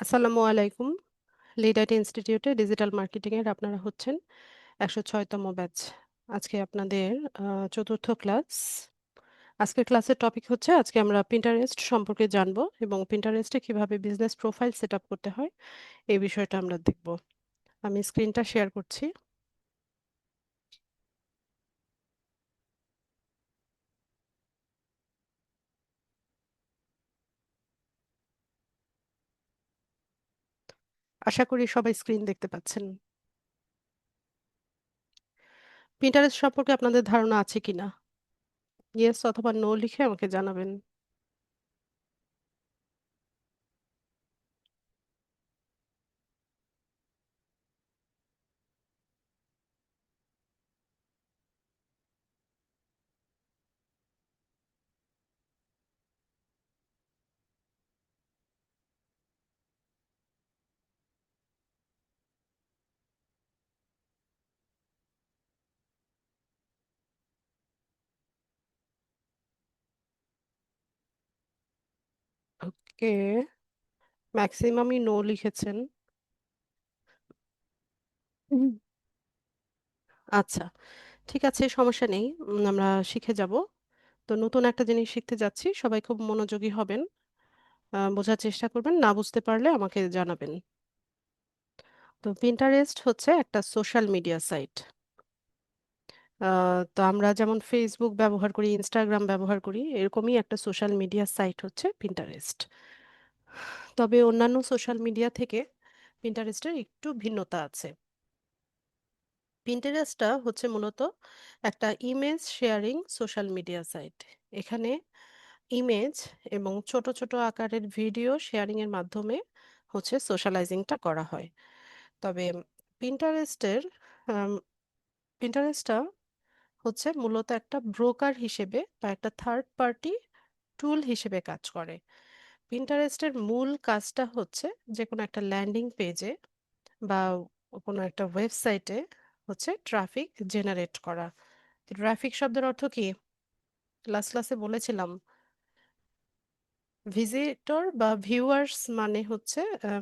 আসসালামু আলাইকুম। Lead IT ইনস্টিটিউটে ডিজিটাল মার্কেটিং এর আপনারা হচ্ছেন ১০৬তম ব্যাচ। আজকে আপনাদের চতুর্থ ক্লাস। আজকের ক্লাসের টপিক হচ্ছে আজকে আমরা Pinterest সম্পর্কে জানবো এবং Pinterest এ কিভাবে বিজনেস প্রোফাইল সেট আপ করতে হয় এই বিষয়টা আমরা দেখব। আমি স্ক্রিনটা শেয়ার করছি। আশা করি সবাই স্ক্রিন দেখতে পাচ্ছেন। Pinterest সম্পর্কে আপনাদের ধারণা আছে কিনা? ইয়েস অথবা নো লিখে আমাকে জানাবেন। ওকে, ম্যাক্সিমামই নো লিখেছেন। হুম। আচ্ছা, ঠিক আছে, সমস্যা নেই। আমরা শিখে যাব। তো নতুন একটা জিনিস শিখতে যাচ্ছি। সবাই খুব মনোযোগী হবেন। বোঝার চেষ্টা করবেন। না বুঝতে পারলে আমাকে জানাবেন। তো Pinterest হচ্ছে একটা সোশ্যাল মিডিয়া সাইট। আ তো আমরা যেমন Facebook ব্যবহার করি, Instagram ব্যবহার করি, এরকমই একটা সোশ্যাল মিডিয়া সাইট হচ্ছে Pinterest। তবে অন্যান্য সোশ্যাল মিডিয়া থেকে Pinterest এর একটু ভিন্নতা আছে। Pinterest টা হচ্ছে মূলত একটা image sharing social media site. এখানে ইমেজ এবং ছোট, ছোট আকারের ভিডিও শেয়ারিং এর মাধ্যমে হচ্ছে সোশ্যালাইজিংটা করা হয়। তবে Pinterest এর আম Pinterest টা হচ্ছে মূলত একটা ব্রোকার হিসেবে বা একটা থার্ড পার্টি টুল হিসেবে কাজ করে। Pinterest এর মূল কাজটা হচ্ছে যেকোনো একটা ল্যান্ডিং পেজে বা কোনো একটা ওয়েবসাইটে হচ্ছে ট্রাফিক জেনারেট করা। ট্রাফিক শব্দের অর্থ কি? লাস্ট ক্লাসে বলেছিলাম। ভিজিটর বা ভিউয়ার্স মানে হচ্ছে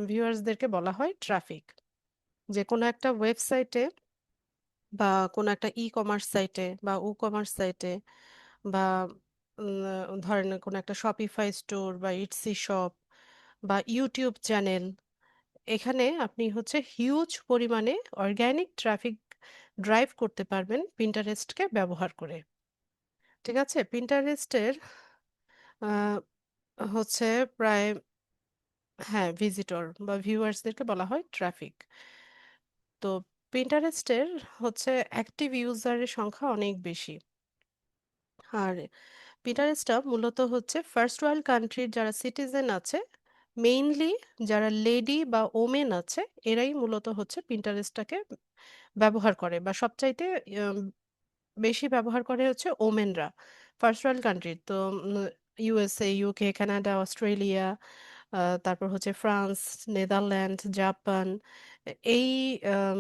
ভিউয়ার্সদেরকে বলা হয় ট্রাফিক। যে কোনো একটা ওয়েবসাইটে বা কোনো একটা ই কমার্স সাইটে বা ও কমার্স সাইটে বা ধরেন কোনো একটা শপিফাই স্টোর বা ইটসি শপ বা ইউটিউব চ্যানেল, এখানে আপনি হচ্ছে হিউজ পরিমাণে অর্গানিক ট্রাফিক ড্রাইভ করতে পারবেন পিন্টারেস্টকে ব্যবহার করে। ঠিক আছে, পিন্টারেস্টের হচ্ছে প্রায়, হ্যাঁ, ভিজিটর বা ভিউয়ার্সদেরকে বলা হয় ট্রাফিক। তো পিন্টারেস্টের হচ্ছে অ্যাক্টিভ ইউজারের সংখ্যা অনেক বেশি। আর পিন্টারেস্টটা মূলত হচ্ছে ফার্স্ট ওয়ার্ল্ড কান্ট্রির যারা সিটিজেন আছে, মেইনলি যারা লেডি বা ওমেন আছে, এরাই মূলত হচ্ছে পিন্টারেস্টটাকে ব্যবহার করে বা সবচাইতে উম, বেশি ব্যবহার করে হচ্ছে ওমেনরা। ফার্স্ট ওয়ার্ল্ড কান্ট্রি তো ইউএসএ, ইউকে, কানাডা, অস্ট্রেলিয়া, তারপর হচ্ছে ফ্রান্স, নেদারল্যান্ড, জাপান, এই আম,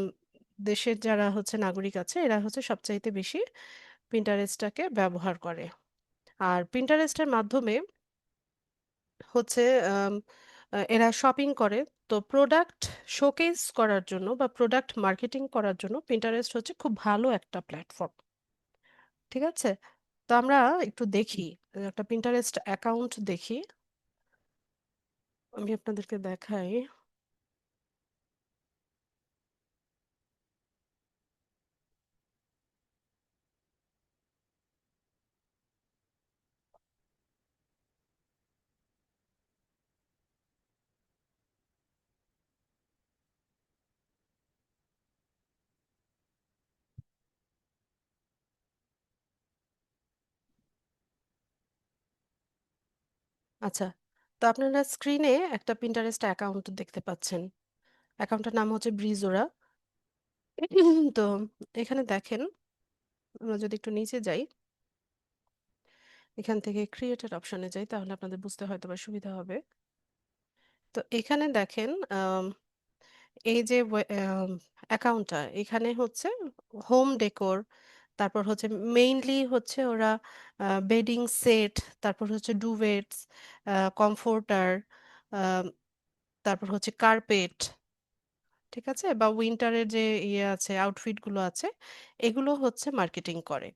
দেশের যারা হচ্ছে নাগরিক আছে এরা হচ্ছে সবচাইতে বেশি পিন্টারেস্টটাকে ব্যবহার করে। আর পিন্টারেস্টের মাধ্যমে হচ্ছে আম, এরা শপিং করে। তো প্রোডাক্ট শোকেস করার জন্য বা প্রোডাক্ট মার্কেটিং করার জন্য পিন্টারেস্ট হচ্ছে খুব ভালো একটা প্ল্যাটফর্ম। ঠিক আছে, তো আমরা একটু দেখি, একটা পিন্টারেস্ট অ্যাকাউন্ট দেখি। আমি আপনাদেরকে দেখাই। আচ্ছা, তো আপনারা স্ক্রিনে একটা পিন্টারেস্ট অ্যাকাউন্ট দেখতে পাচ্ছেন। অ্যাকাউন্টের নাম হচ্ছে ব্রিজোরা। তো এখানে দেখেন, আমরা যদি একটু নিচে যাই, এখান থেকে ক্রিয়েটেড অপশনে যাই, তাহলে আপনাদের বুঝতে হয়তো বা সুবিধা হবে। তো এখানে দেখেন, এই যে অ্যাকাউন্টটা, এখানে হচ্ছে হোম ডেকোর, তারপর হচ্ছে মেইনলি হচ্ছে ওরা বেডিং সেট, তারপর হচ্ছে ডুভেটস, কমফোর্টার, তারপর হচ্ছে কার্পেট, ঠিক আছে, বা উইন্টারের যে ইয়ে আছে আউটফিট গুলো আছে, এগুলো হচ্ছে মার্কেটিং করে।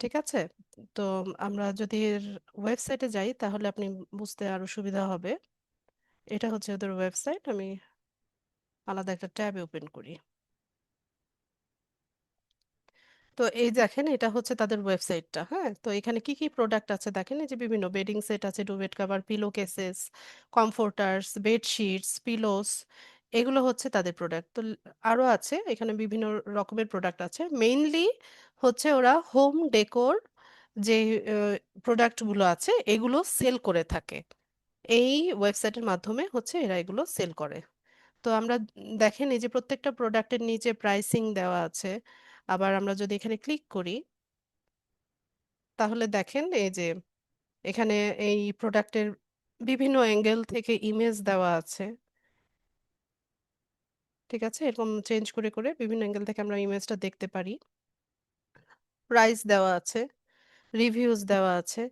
ঠিক আছে। তো আমরা যদি এর ওয়েবসাইটে যাই তাহলে আপনি বুঝতে আরো সুবিধা হবে। এটা হচ্ছে ওদের ওয়েবসাইট, আমি আলাদা একটা ট্যাবে ওপেন করি। তো এই দেখেন এটা হচ্ছে তাদের ওয়েবসাইটটা। হ্যাঁ, তো এখানে কি কি প্রোডাক্ট আছে দেখেন, এই যে বিভিন্ন বেডিং সেট আছে, ডুবেট cover, pillow cases, comforters, bedsheets, pillows, এগুলো হচ্ছে তাদের প্রোডাক্ট। তো আরো আছে এখানে বিভিন্ন রকমের প্রোডাক্ট আছে। মেইনলি হচ্ছে ওরা হোম ডেকোর যে প্রোডাক্ট গুলো আছে এগুলো সেল করে থাকে। এই ওয়েবসাইটের মাধ্যমে হচ্ছে এরা এগুলো সেল করে। তো আমরা দেখেন এই যে প্রত্যেকটা প্রোডাক্টের নিচে প্রাইসিং দেওয়া আছে। আবার আমরা যদি এখানে ক্লিক করি তাহলে দেখেন এই যে এখানে এই প্রোডাক্টের বিভিন্ন অ্যাঙ্গেল থেকে ইমেজ দেওয়া আছে। ঠিক আছে, এরকম চেঞ্জ করে করে বিভিন্ন অ্যাঙ্গেল থেকে আমরা ইমেজটা দেখতে পারি। প্রাইস দেওয়া আছে, রিভিউজ দেওয়া আছে,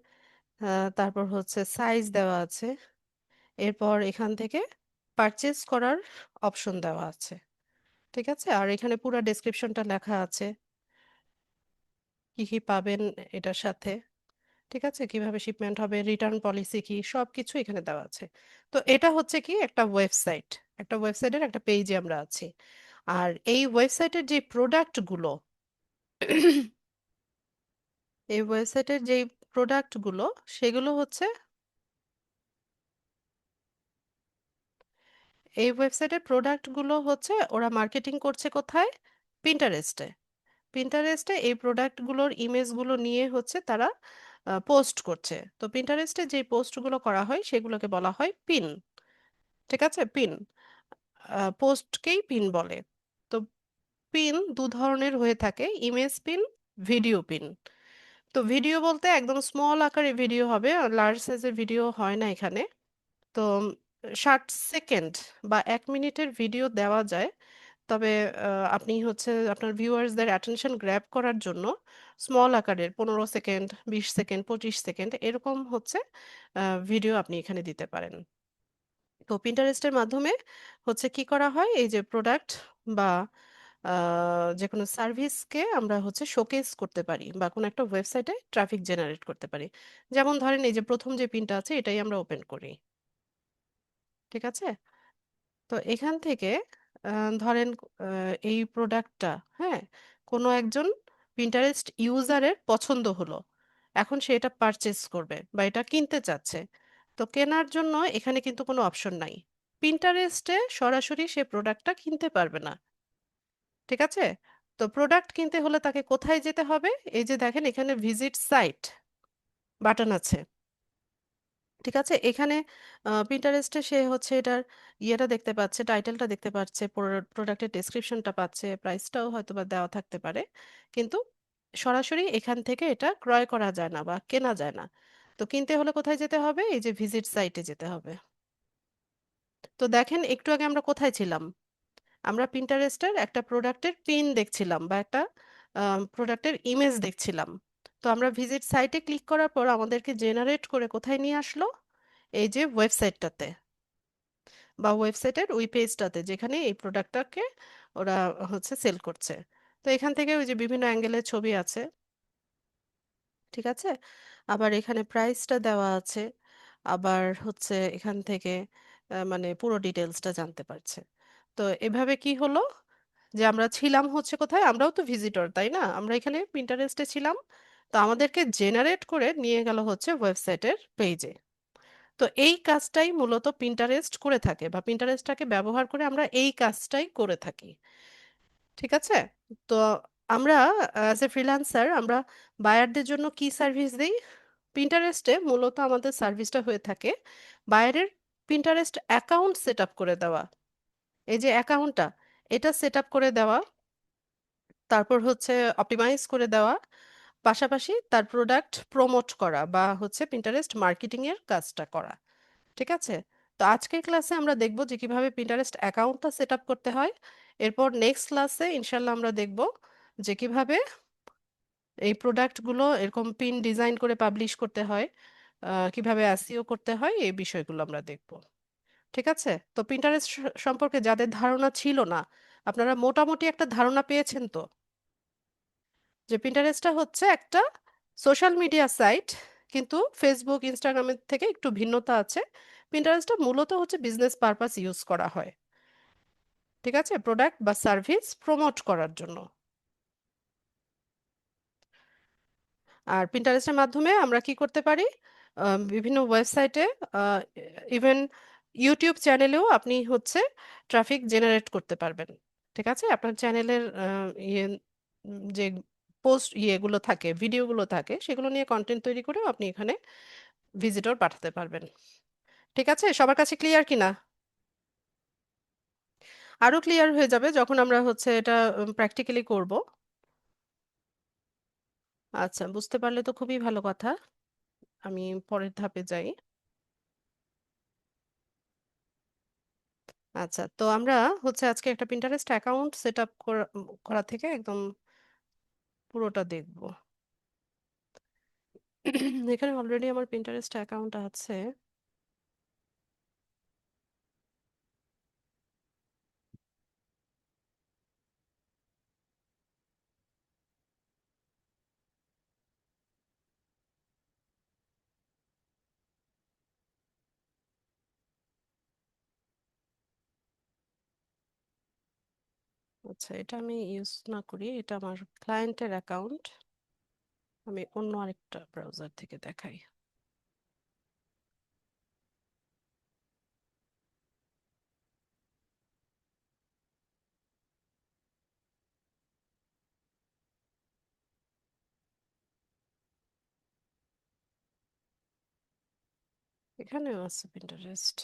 তারপর হচ্ছে সাইজ দেওয়া আছে। এরপর এখান থেকে পারচেজ করার অপশন দেওয়া আছে। ঠিক আছে, আর এখানে পুরো ডেসক্রিপশনটা লেখা আছে, কি কি পাবেন এটার সাথে। ঠিক আছে, কিভাবে শিপমেন্ট হবে, রিটার্ন পলিসি কি, সবকিছু এখানে দেওয়া আছে। তো এটা হচ্ছে কি একটা ওয়েবসাইট, একটা ওয়েবসাইটের একটা পেজে আমরা আছি। আর এই ওয়েবসাইটের যে প্রোডাক্টগুলো এই ওয়েবসাইটের যে প্রোডাক্টগুলো সেগুলো হচ্ছে, এই ওয়েবসাইটের প্রোডাক্টগুলো হচ্ছে ওরা মার্কেটিং করছে কোথায়? পিন্টারেস্টে। পিন্টারেস্টে এই প্রোডাক্টগুলোর ইমেজগুলো নিয়ে হচ্ছে তারা পোস্ট করছে। তো পিন্টারেস্টে যে পোস্টগুলো করা হয় সেগুলোকে বলা হয় পিন। ঠিক আছে, পিন, পোস্টকেই পিন বলে। তো পিন দু ধরনের হয়ে থাকে, ইমেজ পিন, ভিডিও পিন। তো ভিডিও বলতে একদম স্মল আকারে ভিডিও হবে, লার্জ সাইজের ভিডিও হয় না এখানে। তো 60 সেকেন্ড বা 1 মিনিটের ভিডিও দেওয়া যায়। তবে আপনি হচ্ছে আপনার ভিউয়ার্সদের অ্যাটেনশন গ্র্যাব করার জন্য স্মল আকারের 15 সেকেন্ড, 20 সেকেন্ড, 25 সেকেন্ড এরকম হচ্ছে ভিডিও আপনি এখানে দিতে পারেন। তো পিন্টারেস্টের মাধ্যমে হচ্ছে কি করা হয়, এই যে প্রোডাক্ট বা যে কোনো সার্ভিসকে আমরা হচ্ছে শোকেস করতে পারি বা কোনো একটা ওয়েবসাইটে ট্রাফিক জেনারেট করতে পারি। যেমন ধরেন এই যে প্রথম যে পিনটা আছে এটাই আমরা ওপেন করি। ঠিক আছে, তো এখান থেকে ধরেন এই প্রোডাক্টটা, হ্যাঁ, কোনো একজন পিন্টারেস্ট ইউজারের পছন্দ হলো, এখন সে এটা পারচেস করবে বা এটা কিনতে চাচ্ছে। তো কেনার জন্য এখানে কিন্তু কোনো অপশন নাই, পিন্টারেস্টে সরাসরি সে প্রোডাক্টটা কিনতে পারবে না। ঠিক আছে, তো প্রোডাক্ট কিনতে হলে তাকে কোথায় যেতে হবে? এই যে দেখেন এখানে ভিজিট সাইট বাটন আছে। ঠিক আছে, এখানে পিন্টারেস্টে সে হচ্ছে এটার ইয়েটা দেখতে পাচ্ছে, টাইটেলটা দেখতে পাচ্ছে, প্রোডাক্টের ডেসক্রিপশনটা পাচ্ছে, প্রাইসটাও হয়তো বা দেওয়া থাকতে পারে। কিন্তু সরাসরি এখান থেকে এটা ক্রয় করা যায় না বা কেনা যায় না। তো কিনতে হলে কোথায় যেতে হবে? এই যে ভিজিট সাইটে যেতে হবে। তো দেখেন একটু আগে আমরা কোথায় ছিলাম? আমরা পিন্টারেস্টের একটা প্রোডাক্টের পিন দেখছিলাম বা একটা প্রোডাক্টের ইমেজ দেখছিলাম। তো আমরা ভিজিট সাইটে ক্লিক করার পর আমাদেরকে জেনারেট করে কোথায় নিয়ে আসলো? এই যে ওয়েবসাইটটাতে বা ওয়েবসাইটের ওই পেজটাতে যেখানে এই প্রোডাক্টটাকে ওরা হচ্ছে সেল করছে। তো এখান থেকে ওই যে বিভিন্ন অ্যাঙ্গেলের ছবি আছে। ঠিক আছে, আবার এখানে প্রাইসটা দেওয়া আছে। আবার হচ্ছে এখান থেকে মানে পুরো ডিটেলসটা জানতে পারছে। তো এভাবে কি হলো, যে আমরা ছিলাম হচ্ছে কোথায়, আমরাও তো ভিজিটর তাই না, আমরা এখানে পিন্টারেস্টে ছিলাম। তো আমাদেরকে জেনারেট করে নিয়ে গেল হচ্ছে ওয়েবসাইটের পেজে। তো এই কাজটাই মূলত পিন্টারেস্ট করে থাকে বা পিন্টারেস্টটাকে ব্যবহার করে আমরা এই কাজটাই করে থাকি। ঠিক আছে, তো আমরা অ্যাজ এ ফ্রিল্যান্সার আমরা বায়ারদের জন্য কি সার্ভিস দিই? পিন্টারেস্টে মূলত আমাদের সার্ভিসটা হয়ে থাকে বায়ারের পিন্টারেস্ট অ্যাকাউন্ট সেট আপ করে দেওয়া। এই যে অ্যাকাউন্টটা, এটা সেট আপ করে দেওয়া, তারপর হচ্ছে অপটিমাইজ করে দেওয়া, পাশাপাশি তার প্রোডাক্ট প্রমোট করা বা হচ্ছে পিন্টারেস্ট মার্কেটিং এর কাজটা করা। ঠিক আছে, তো আজকের ক্লাসে আমরা দেখব যে কিভাবে পিন্টারেস্ট অ্যাকাউন্টটা সেট আপ করতে হয়। এরপর নেক্সট ক্লাসে ইনশাল্লাহ আমরা দেখব যে কিভাবে এই প্রোডাক্টগুলো এরকম পিন ডিজাইন করে পাবলিশ করতে হয়, কিভাবে এসইও করতে হয়, এই বিষয়গুলো আমরা দেখব। ঠিক আছে? তো পিন্টারেস্ট সম্পর্কে যাদের ধারণা ছিল না, আপনারা মোটামুটি একটা ধারণা পেয়েছেন তো যে পিন্টারেস্টটা হচ্ছে একটা সোশ্যাল মিডিয়া সাইট, কিন্তু ফেসবুক ইনস্টাগ্রামের থেকে একটু ভিন্নতা আছে। পিন্টারেস্টটা মূলত হচ্ছে বিজনেস পারপাস ইউজ করা হয়, ঠিক আছে, প্রোডাক্ট বা সার্ভিস প্রমোট করার জন্য। আর পিন্টারেস্টের মাধ্যমে আমরা কি করতে পারি, বিভিন্ন ওয়েবসাইটে, ইভেন ইউটিউব চ্যানেলেও আপনি হচ্ছে ট্রাফিক জেনারেট করতে পারবেন। ঠিক আছে, আপনার চ্যানেলের ইয়ে যে পোস্ট ইয়েগুলো থাকে, ভিডিওগুলো থাকে, সেগুলো নিয়ে কন্টেন্ট তৈরি করেও আপনি এখানে ভিজিটর পাঠাতে পারবেন। ঠিক আছে, সবার কাছে ক্লিয়ার কিনা? আরো ক্লিয়ার হয়ে যাবে যখন আমরা হচ্ছে এটা প্র্যাকটিক্যালি করব। আচ্ছা, বুঝতে পারলে তো খুবই ভালো কথা। আমি পরের ধাপে যাই। আচ্ছা, তো আমরা হচ্ছে আজকে একটা পিন্টারেস্ট অ্যাকাউন্ট সেট আপ করা থেকে একদম পুরোটা দেখব। এখানে অলরেডি আমার পিন্টারেস্ট অ্যাকাউন্ট আছে। আচ্ছা, এটা আমি ইউজ না করি, এটা আমার ক্লায়েন্টের অ্যাকাউন্ট। আমি অন্য আরেকটা ব্রাউজার থেকে দেখাই। এখানেও আছে পিন্টারেস্ট।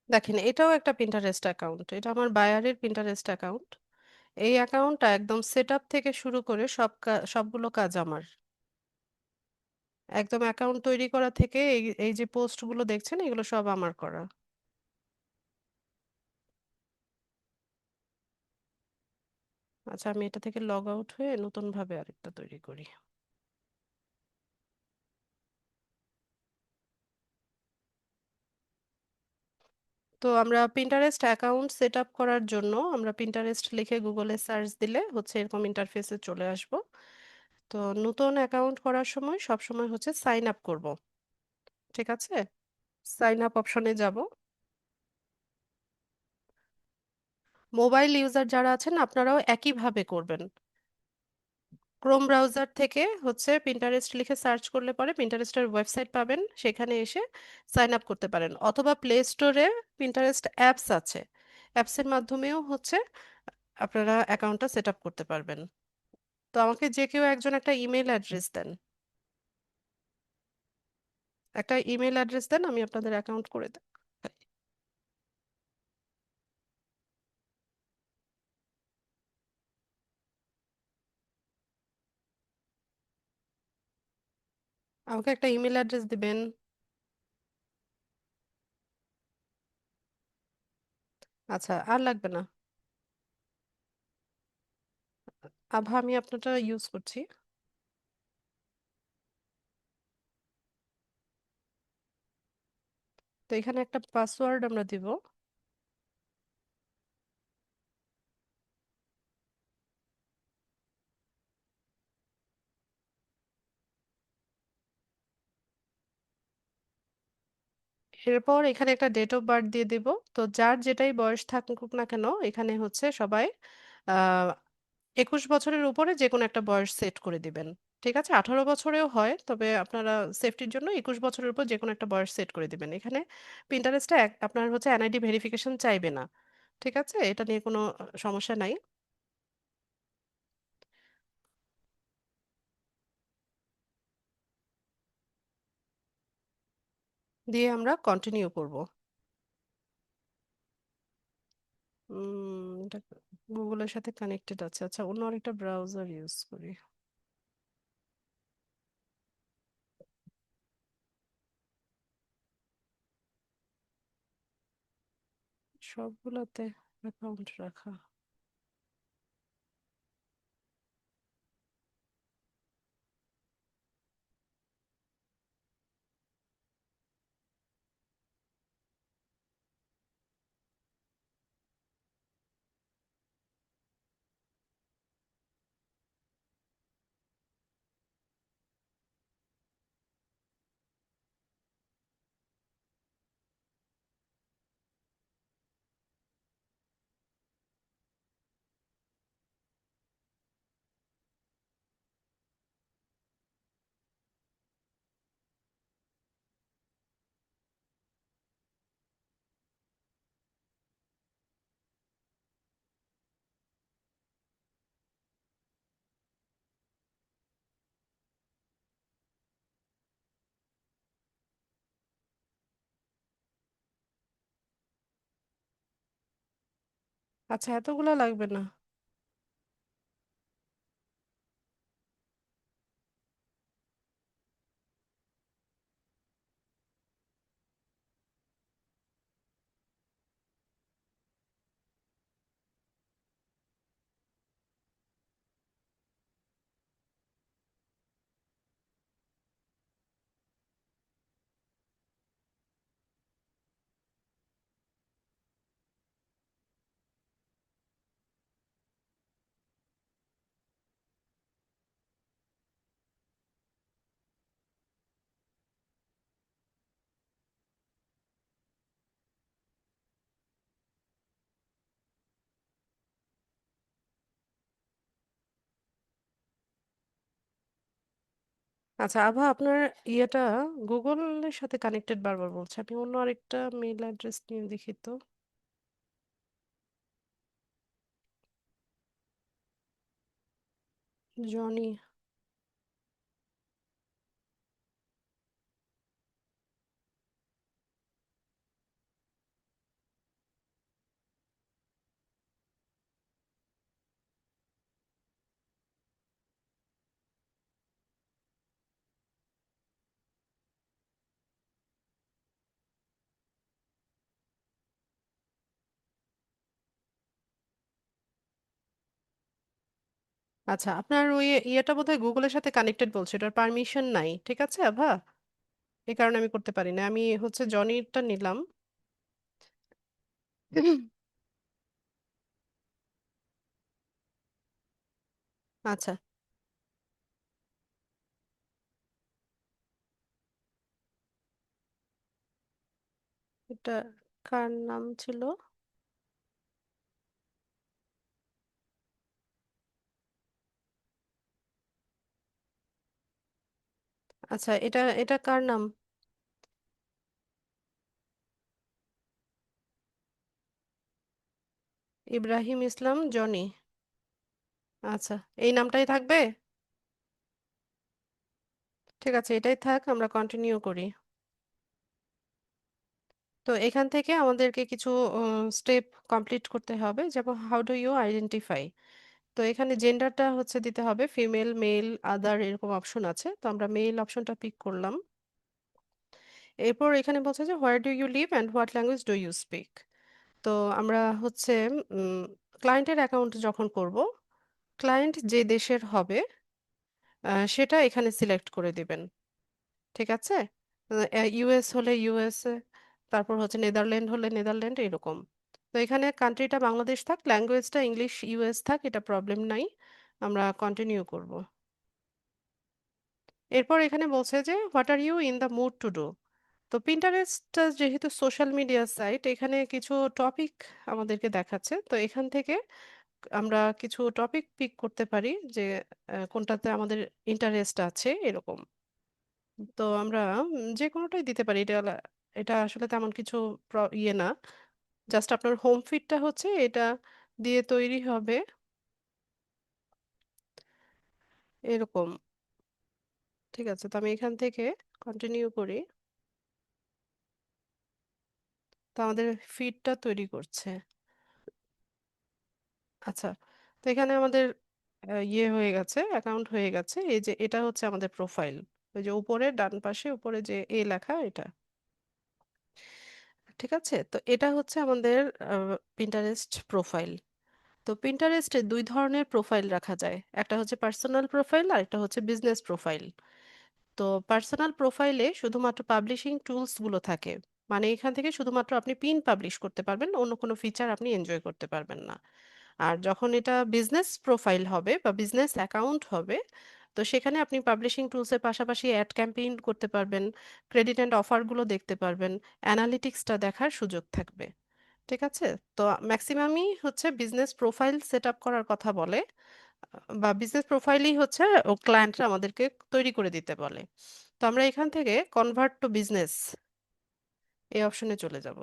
দেখেন, এটাও একটা পিন্টারেস্ট অ্যাকাউন্ট, এটা আমার বায়ারের পিন্টারেস্ট অ্যাকাউন্ট। এই অ্যাকাউন্টটা একদম সেট আপ থেকে শুরু করে সবগুলো কাজ আমার। একদম অ্যাকাউন্ট তৈরি করা থেকে এই এই যে পোস্টগুলো দেখছেন, এগুলো সব আমার করা। আচ্ছা, আমি এটা থেকে লগ আউট হয়ে নতুন ভাবে আরেকটা তৈরি করি। তো আমরা পিন্টারেস্ট অ্যাকাউন্ট সেট আপ করার জন্য আমরা পিন্টারেস্ট লিখে গুগলে সার্চ দিলে হচ্ছে এরকম ইন্টারফেসে চলে আসব। তো নতুন অ্যাকাউন্ট করার সময় সব সময় হচ্ছে সাইন আপ করব। ঠিক আছে, সাইন আপ অপশনে যাব। মোবাইল ইউজার যারা আছেন আপনারাও একইভাবে করবেন। ক্রোম ব্রাউজার থেকে হচ্ছে পিন্টারেস্ট লিখে সার্চ করলে পরে পিন্টারেস্টের ওয়েবসাইট পাবেন, সেখানে এসে সাইন আপ করতে পারেন, অথবা প্লে স্টোরে পিন্টারেস্ট অ্যাপস আছে, অ্যাপসের মাধ্যমেও হচ্ছে আপনারা অ্যাকাউন্টটা সেট আপ করতে পারবেন। তো আমাকে যে কেউ একজন একটা ইমেল অ্যাড্রেস দেন, একটা ইমেল অ্যাড্রেস দেন, আমি আপনাদের অ্যাকাউন্ট করে দেব। আমাকে একটা ইমেল অ্যাড্রেস দিবেন। আচ্ছা, আর লাগবে না। আভা, আমি আপনারটা ইউজ করছি। তো এখানে একটা পাসওয়ার্ড আমরা দিব। এরপর এখানে একটা ডেট অফ বার্থ দিয়ে দিব। তো যার যেটাই বয়স থাকুক না কেন, এখানে হচ্ছে সবাই 21 বছরের উপরে যে কোনো একটা বয়স সেট করে দিবেন। ঠিক আছে, 18 বছরেও হয়, তবে আপনারা সেফটির জন্য 21 বছরের উপর যে কোনো একটা বয়স সেট করে দিবেন। এখানে পিন্টারেস্টে আপনার হচ্ছে এনআইডি ভেরিফিকেশন চাইবে না। ঠিক আছে, এটা নিয়ে কোনো সমস্যা নাই। দিয়ে আমরা কন্টিনিউ করব। এটা গুগলের সাথে কানেক্টেড আছে। আচ্ছা, অন্য আরেকটা ব্রাউজার ইউজ করি। সবগুলোতে অ্যাকাউন্ট রাখা। আচ্ছা, এতগুলা লাগবে না। আচ্ছা আভা, আপনার ইয়েটা গুগলের সাথে কানেক্টেড বারবার বলছে। আমি অন্য আরেকটা মেইল অ্যাড্রেস নিয়ে দেখি তো। জনি। আচ্ছা, আপনার ওই ইয়েটা বোধহয় গুগলের সাথে কানেক্টেড বলছে, এটার পারমিশন নাই। ঠিক আছে আভা, এই কারণে আমি করতে পারি না। আমি হচ্ছে জনিরটা নিলাম। আচ্ছা, এটা কার নাম ছিল? আচ্ছা, এটা এটা কার নাম? ইব্রাহিম ইসলাম জনি। আচ্ছা, এই নামটাই থাকবে। ঠিক আছে, এটাই থাক, আমরা কন্টিনিউ করি। তো এখান থেকে আমাদেরকে কিছু স্টেপ কমপ্লিট করতে হবে, যেমন হাউ ডু ইউ আইডেন্টিফাই। তো এখানে জেন্ডারটা হচ্ছে দিতে হবে ফিমেল, মেল, আদার, এরকম অপশন আছে। তো আমরা মেল অপশনটা পিক করলাম। এরপর এখানে বলছে যে where do you live and what language do you speak. তো আমরা হচ্ছে ক্লায়েন্টের অ্যাকাউন্ট যখন করব, ক্লায়েন্ট যে দেশের হবে সেটা এখানে সিলেক্ট করে দিবেন। ঠিক আছে। ইউএস হলে ইউএসএ, তারপর হচ্ছে নেদারল্যান্ড হলে নেদারল্যান্ড, এরকম। তো এখানে কান্ট্রিটা বাংলাদেশ থাক, ল্যাঙ্গুয়েজটা ইংলিশ ইউএস থাক, এটা প্রবলেম নাই। আমরা কন্টিনিউ করব। এরপর এখানে বলছে যে what are you in the mood to do. তো পিন্টারেস্টটা যেহেতু সোশ্যাল মিডিয়া সাইট, এখানে কিছু টপিক আমাদেরকে দেখাচ্ছে। তো এখান থেকে আমরা কিছু টপিক পিক করতে পারি যে কোনটাতে আমাদের ইন্টারেস্ট আছে এরকম। তো আমরা যে কোনোটাই দিতে পারি। এটা আসলে তেমন কিছু ইয়ে না। জাস্ট আপনার হোম ফিডটা হচ্ছে এটা দিয়ে তৈরি হবে এরকম। ঠিক আছে, তো আমি এখান থেকে কন্টিনিউ করি। তো আমাদের ফিডটা তৈরি করছে। আচ্ছা, তো এখানে আমাদের ইয়ে হয়ে গেছে, অ্যাকাউন্ট হয়ে গেছে। এই যে এটা হচ্ছে আমাদের প্রোফাইল। ওই যে উপরে ডান পাশে উপরে যে এ লেখা, এটা। ঠিক আছে? তো এটা হচ্ছে আমাদের পিন্টারেস্ট প্রোফাইল। তো পিন্টারেস্টে ২ ধরনের প্রোফাইল রাখা যায়। একটা হচ্ছে পার্সোনাল প্রোফাইল আর একটা হচ্ছে বিজনেস প্রোফাইল। তো পার্সোনাল প্রোফাইলে শুধুমাত্র পাবলিশিং টুলস গুলো থাকে। মানে এখান থেকে শুধুমাত্র আপনি পিন পাবলিশ করতে পারবেন, অন্য কোনো ফিচার আপনি এনজয় করতে পারবেন না। আর যখন এটা বিজনেস প্রোফাইল হবে বা বিজনেস অ্যাকাউন্ট হবে, তো সেখানে আপনি পাবলিশিং টুলসের পাশাপাশি অ্যাড ক্যাম্পেইন করতে পারবেন, ক্রেডিট অ্যান্ড অফারগুলো দেখতে পারবেন, অ্যানালিটিক্সটা দেখার সুযোগ থাকবে। ঠিক আছে? তো ম্যাক্সিমামই হচ্ছে বিজনেস প্রোফাইল সেট আপ করার কথা বলে, বা বিজনেস প্রোফাইলই হচ্ছে ও ক্লায়েন্টরা আমাদেরকে তৈরি করে দিতে বলে। তো আমরা এখান থেকে কনভার্ট টু বিজনেস এই অপশনে চলে যাব।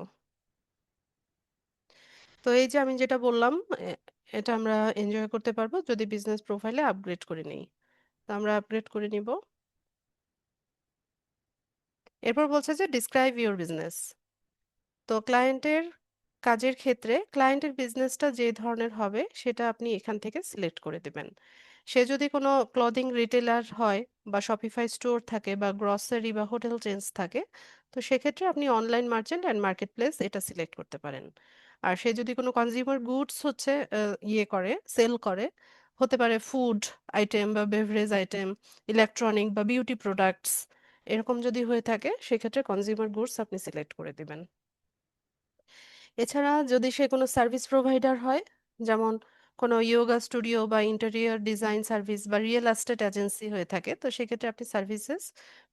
তো এই যে আমি যেটা বললাম, এ- এটা আমরা এনজয় করতে পারবো যদি বিজনেস প্রোফাইলে আপগ্রেড করে নিই। তো আমরা আপগ্রেড করে নিব। এরপর বলছে যে ডিসক্রাইব ইউর বিজনেস। তো ক্লায়েন্টের কাজের ক্ষেত্রে ক্লায়েন্টের বিজনেসটা যে ধরনের হবে সেটা আপনি এখান থেকে সিলেক্ট করে দিবেন। সে যদি কোনো ক্লদিং রিটেলার হয় বা শপিফাই স্টোর থাকে বা গ্রসারি বা হোটেল চেইনস থাকে, তো সেক্ষেত্রে আপনি online merchant and market place এটা সিলেক্ট করতে পারেন। আর সে যদি কোনো কনজিউমার গুডস হচ্ছে ইয়ে করে, সেল করে, হতে পারে ফুড আইটেম বা বেভারেজ আইটেম, ইলেকট্রনিক বা বিউটি প্রোডাক্টস, এরকম যদি হয়ে থাকে সেক্ষেত্রে কনজিউমার গুডস আপনি সিলেক্ট করে দিবেন। এছাড়া যদি সে কোনো সার্ভিস প্রোভাইডার হয়, যেমন কোনো ইয়োগা স্টুডিও বা ইন্টেরিয়র ডিজাইন সার্ভিস বা রিয়েল এস্টেট এজেন্সি হয়ে থাকে, তো সেক্ষেত্রে আপনি সার্ভিসেস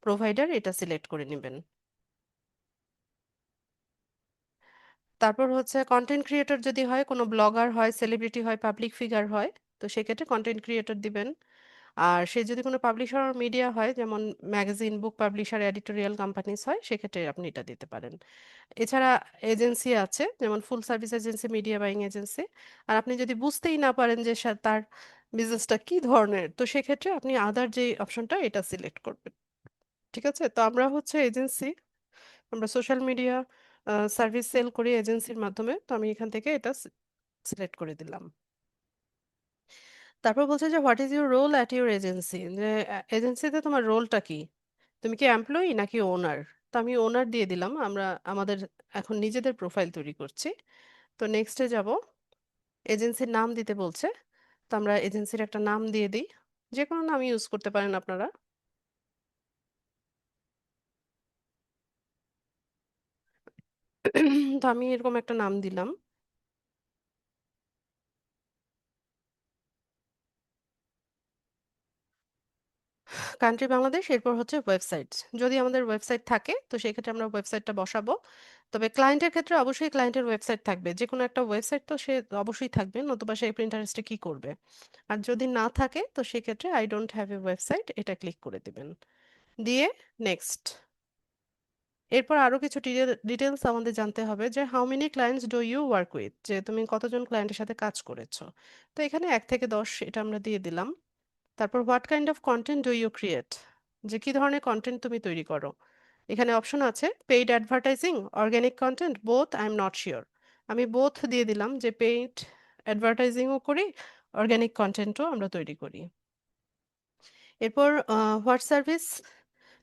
প্রোভাইডার এটা সিলেক্ট করে নেবেন। তারপর হচ্ছে কন্টেন্ট ক্রিয়েটর যদি হয়, কোনো ব্লগার হয়, সেলিব্রিটি হয়, পাবলিক ফিগার হয়, তো সেক্ষেত্রে কন্টেন্ট ক্রিয়েটর দিবেন। আর সে যদি কোনো পাবলিশার মিডিয়া হয়, যেমন ম্যাগাজিন, বুক পাবলিশার, এডিটোরিয়াল কোম্পানিজ হয়, সেক্ষেত্রে আপনি এটা দিতে পারেন। এছাড়া এজেন্সি আছে, যেমন full service agency, media buying agency. আর আপনি যদি বুঝতেই না পারেন যে তার বিজনেসটা কি ধরনের, তো সেক্ষেত্রে আপনি আদার যে অপশনটা এটা সিলেক্ট করবেন। ঠিক আছে? তো আমরা হচ্ছে এজেন্সি, আমরা সোশ্যাল মিডিয়া সার্ভিস সেল করি এজেন্সির মাধ্যমে। তো আমি এখান থেকে এটা সিলেক্ট করে দিলাম। তারপর বলছে যে what is your role at your agency, যে এজেন্সিতে তোমার রোলটা কি, তুমি কি এমপ্লয়ি নাকি ওনার। তো আমি ওনার দিয়ে দিলাম। আমরা আমাদের এখন নিজেদের প্রোফাইল তৈরি করছি। তো নেক্সটে যাব। এজেন্সির নাম দিতে বলছে। তো আমরা এজেন্সির একটা নাম দিয়ে দিই। যে কোনো নাম ইউজ করতে পারেন আপনারা। তো আমি এরকম একটা নাম দিলাম। কান্ট্রি বাংলাদেশ, এরপর হচ্ছে ওয়েবসাইট। যদি আমাদের ওয়েবসাইট থাকে তো সেক্ষেত্রে আমরা ওয়েবসাইটটা বসাবো। তবে ক্লায়েন্টের ক্ষেত্রে অবশ্যই ক্লায়েন্টের ওয়েবসাইট থাকবে, যে কোনো একটা ওয়েবসাইট তো সে অবশ্যই থাকবে, নতুবা সে প্রিন্টারেস্টে কি করবে। আর যদি না থাকে তো সেক্ষেত্রে I don't have a website এটা ক্লিক করে দিবেন। দিয়ে নেক্সট। এরপর আরো কিছু ডিটেলস আমাদের জানতে হবে, যে how many clients do you work with, যে তুমি কতজন ক্লায়েন্টের সাথে কাজ করেছো। তো এখানে 1 থেকে 10 এটা আমরা দিয়ে দিলাম। তারপর what kind of content do you create, যে কি ধরনের কন্টেন্ট তুমি তৈরি করো। এখানে অপশন আছে paid advertising, organic content, both, I am not sure. আমি বোথ দিয়ে দিলাম, যে পেইড অ্যাডভার্টাইজিংও করি, অর্গানিক কন্টেন্টও আমরা তৈরি করি। এরপর what service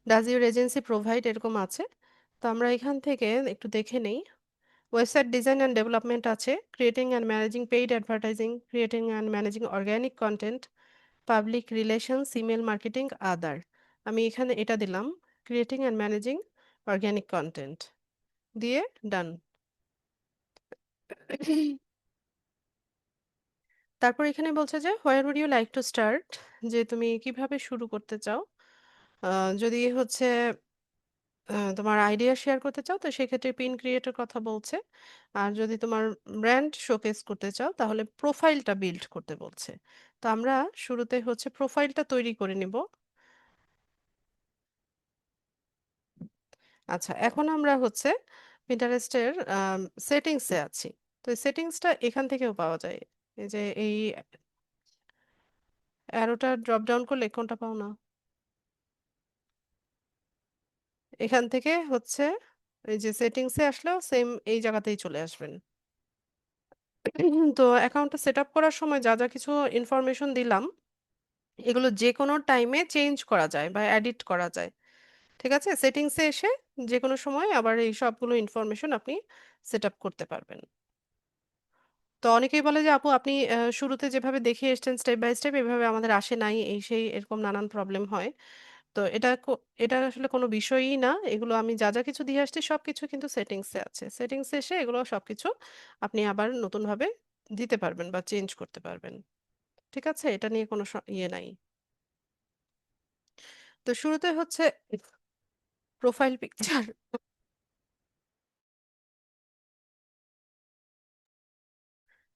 does your agency provide, এরকম আছে। তো আমরা এখান থেকে একটু দেখে নেই। ওয়েবসাইট ডিজাইন অ্যান্ড ডেভেলপমেন্ট আছে, creating and managing paid advertising, creating and managing organic content, public relations, email marketing, other. আমি এখানে এটা দিলাম, creating and managing organic content, দিয়ে ডান। তারপর এখানে বলছে যে where would you like to start, যে তুমি কিভাবে শুরু করতে চাও। যদি হচ্ছে তোমার আইডিয়া শেয়ার করতে চাও তো সেক্ষেত্রে পিন ক্রিয়েটের কথা বলছে। আর যদি তোমার ব্র্যান্ড শোকেস করতে চাও তাহলে প্রোফাইলটা বিল্ড করতে বলছে। তো আমরা শুরুতে হচ্ছে প্রোফাইলটা তৈরি করে নিব। আচ্ছা, এখন আমরা হচ্ছে পিন্টারেস্টের সেটিংসে আছি। তো এই সেটিংসটা এখান থেকেও পাওয়া যায়। এই যে এই অ্যারোটা ড্রপ ডাউন করলে কোনটা পাও না, এখান থেকে হচ্ছে এই যে সেটিংসে আসলেও সেম এই জায়গাতেই চলে আসবেন। তো অ্যাকাউন্টটা সেট আপ করার সময় যা যা কিছু ইনফরমেশন দিলাম, এগুলো যে কোনো টাইমে চেঞ্জ করা যায় বা এডিট করা যায়। ঠিক আছে? সেটিংসে এসে যে কোনো সময় আবার এই সবগুলো ইনফরমেশন আপনি সেট আপ করতে পারবেন। তো অনেকেই বলে যে আপু আপনি শুরুতে যেভাবে দেখিয়ে এসেছেন স্টেপ বাই স্টেপ এভাবে আমাদের আসে নাই এই সেই এরকম নানান প্রবলেম হয়। তো এটা আসলে কোনো বিষয়ই না। এগুলো আমি যা, যা কিছু দিয়ে আসছি সবকিছু কিন্তু সেটিংস এ আছে। সেটিংস এ এসে এগুলো সবকিছু আপনি আবার নতুনভাবে দিতে পারবেন বা চেঞ্জ করতে পারবেন। ঠিক আছে? এটা নিয়ে কোনো ইয়ে নাই। তো শুরুতে হচ্ছে প্রোফাইল পিকচার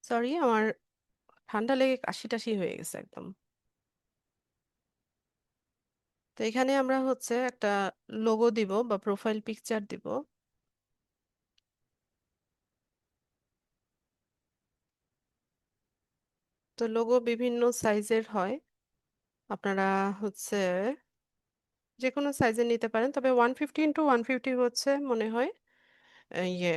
সরি আমার ঠান্ডা লেগে কাশি-টাশি হয়ে গেছে একদম। তো এখানে আমরা হচ্ছে একটা লোগো দিব বা প্রোফাইল পিকচার দিব। তো লোগো বিভিন্ন সাইজের হয়। আপনারা হচ্ছে যেকোনো সাইজের নিতে পারেন। তবে 150 ইনটু 150 হচ্ছে মনে হয় ইয়ে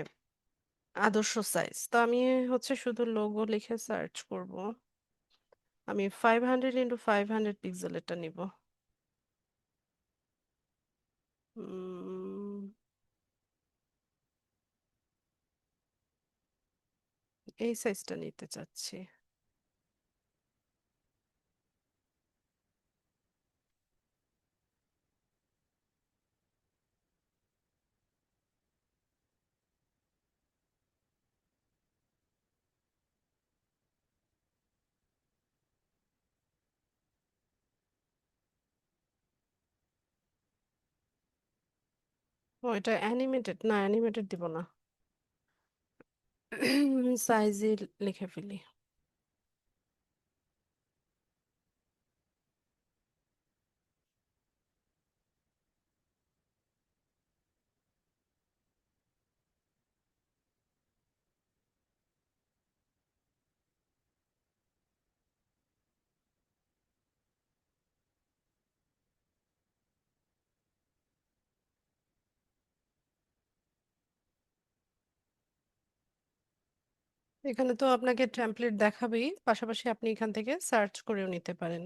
আদর্শ সাইজ। তো আমি হচ্ছে শুধু লোগো লিখে সার্চ করব। আমি 500 ইনটু 500 পিক্সেলেরটা নিব। উম, এই সাইজটা নিতে চাচ্ছি। ও এটা অ্যানিমেটেড না অ্যানিমেটেড দিব না। সাইজই লিখে ফেলি। এখানে তো আপনাকে টেমপ্লেট দেখাবেই, পাশাপাশি আপনি এখান থেকে সার্চ করেও নিতে পারেন।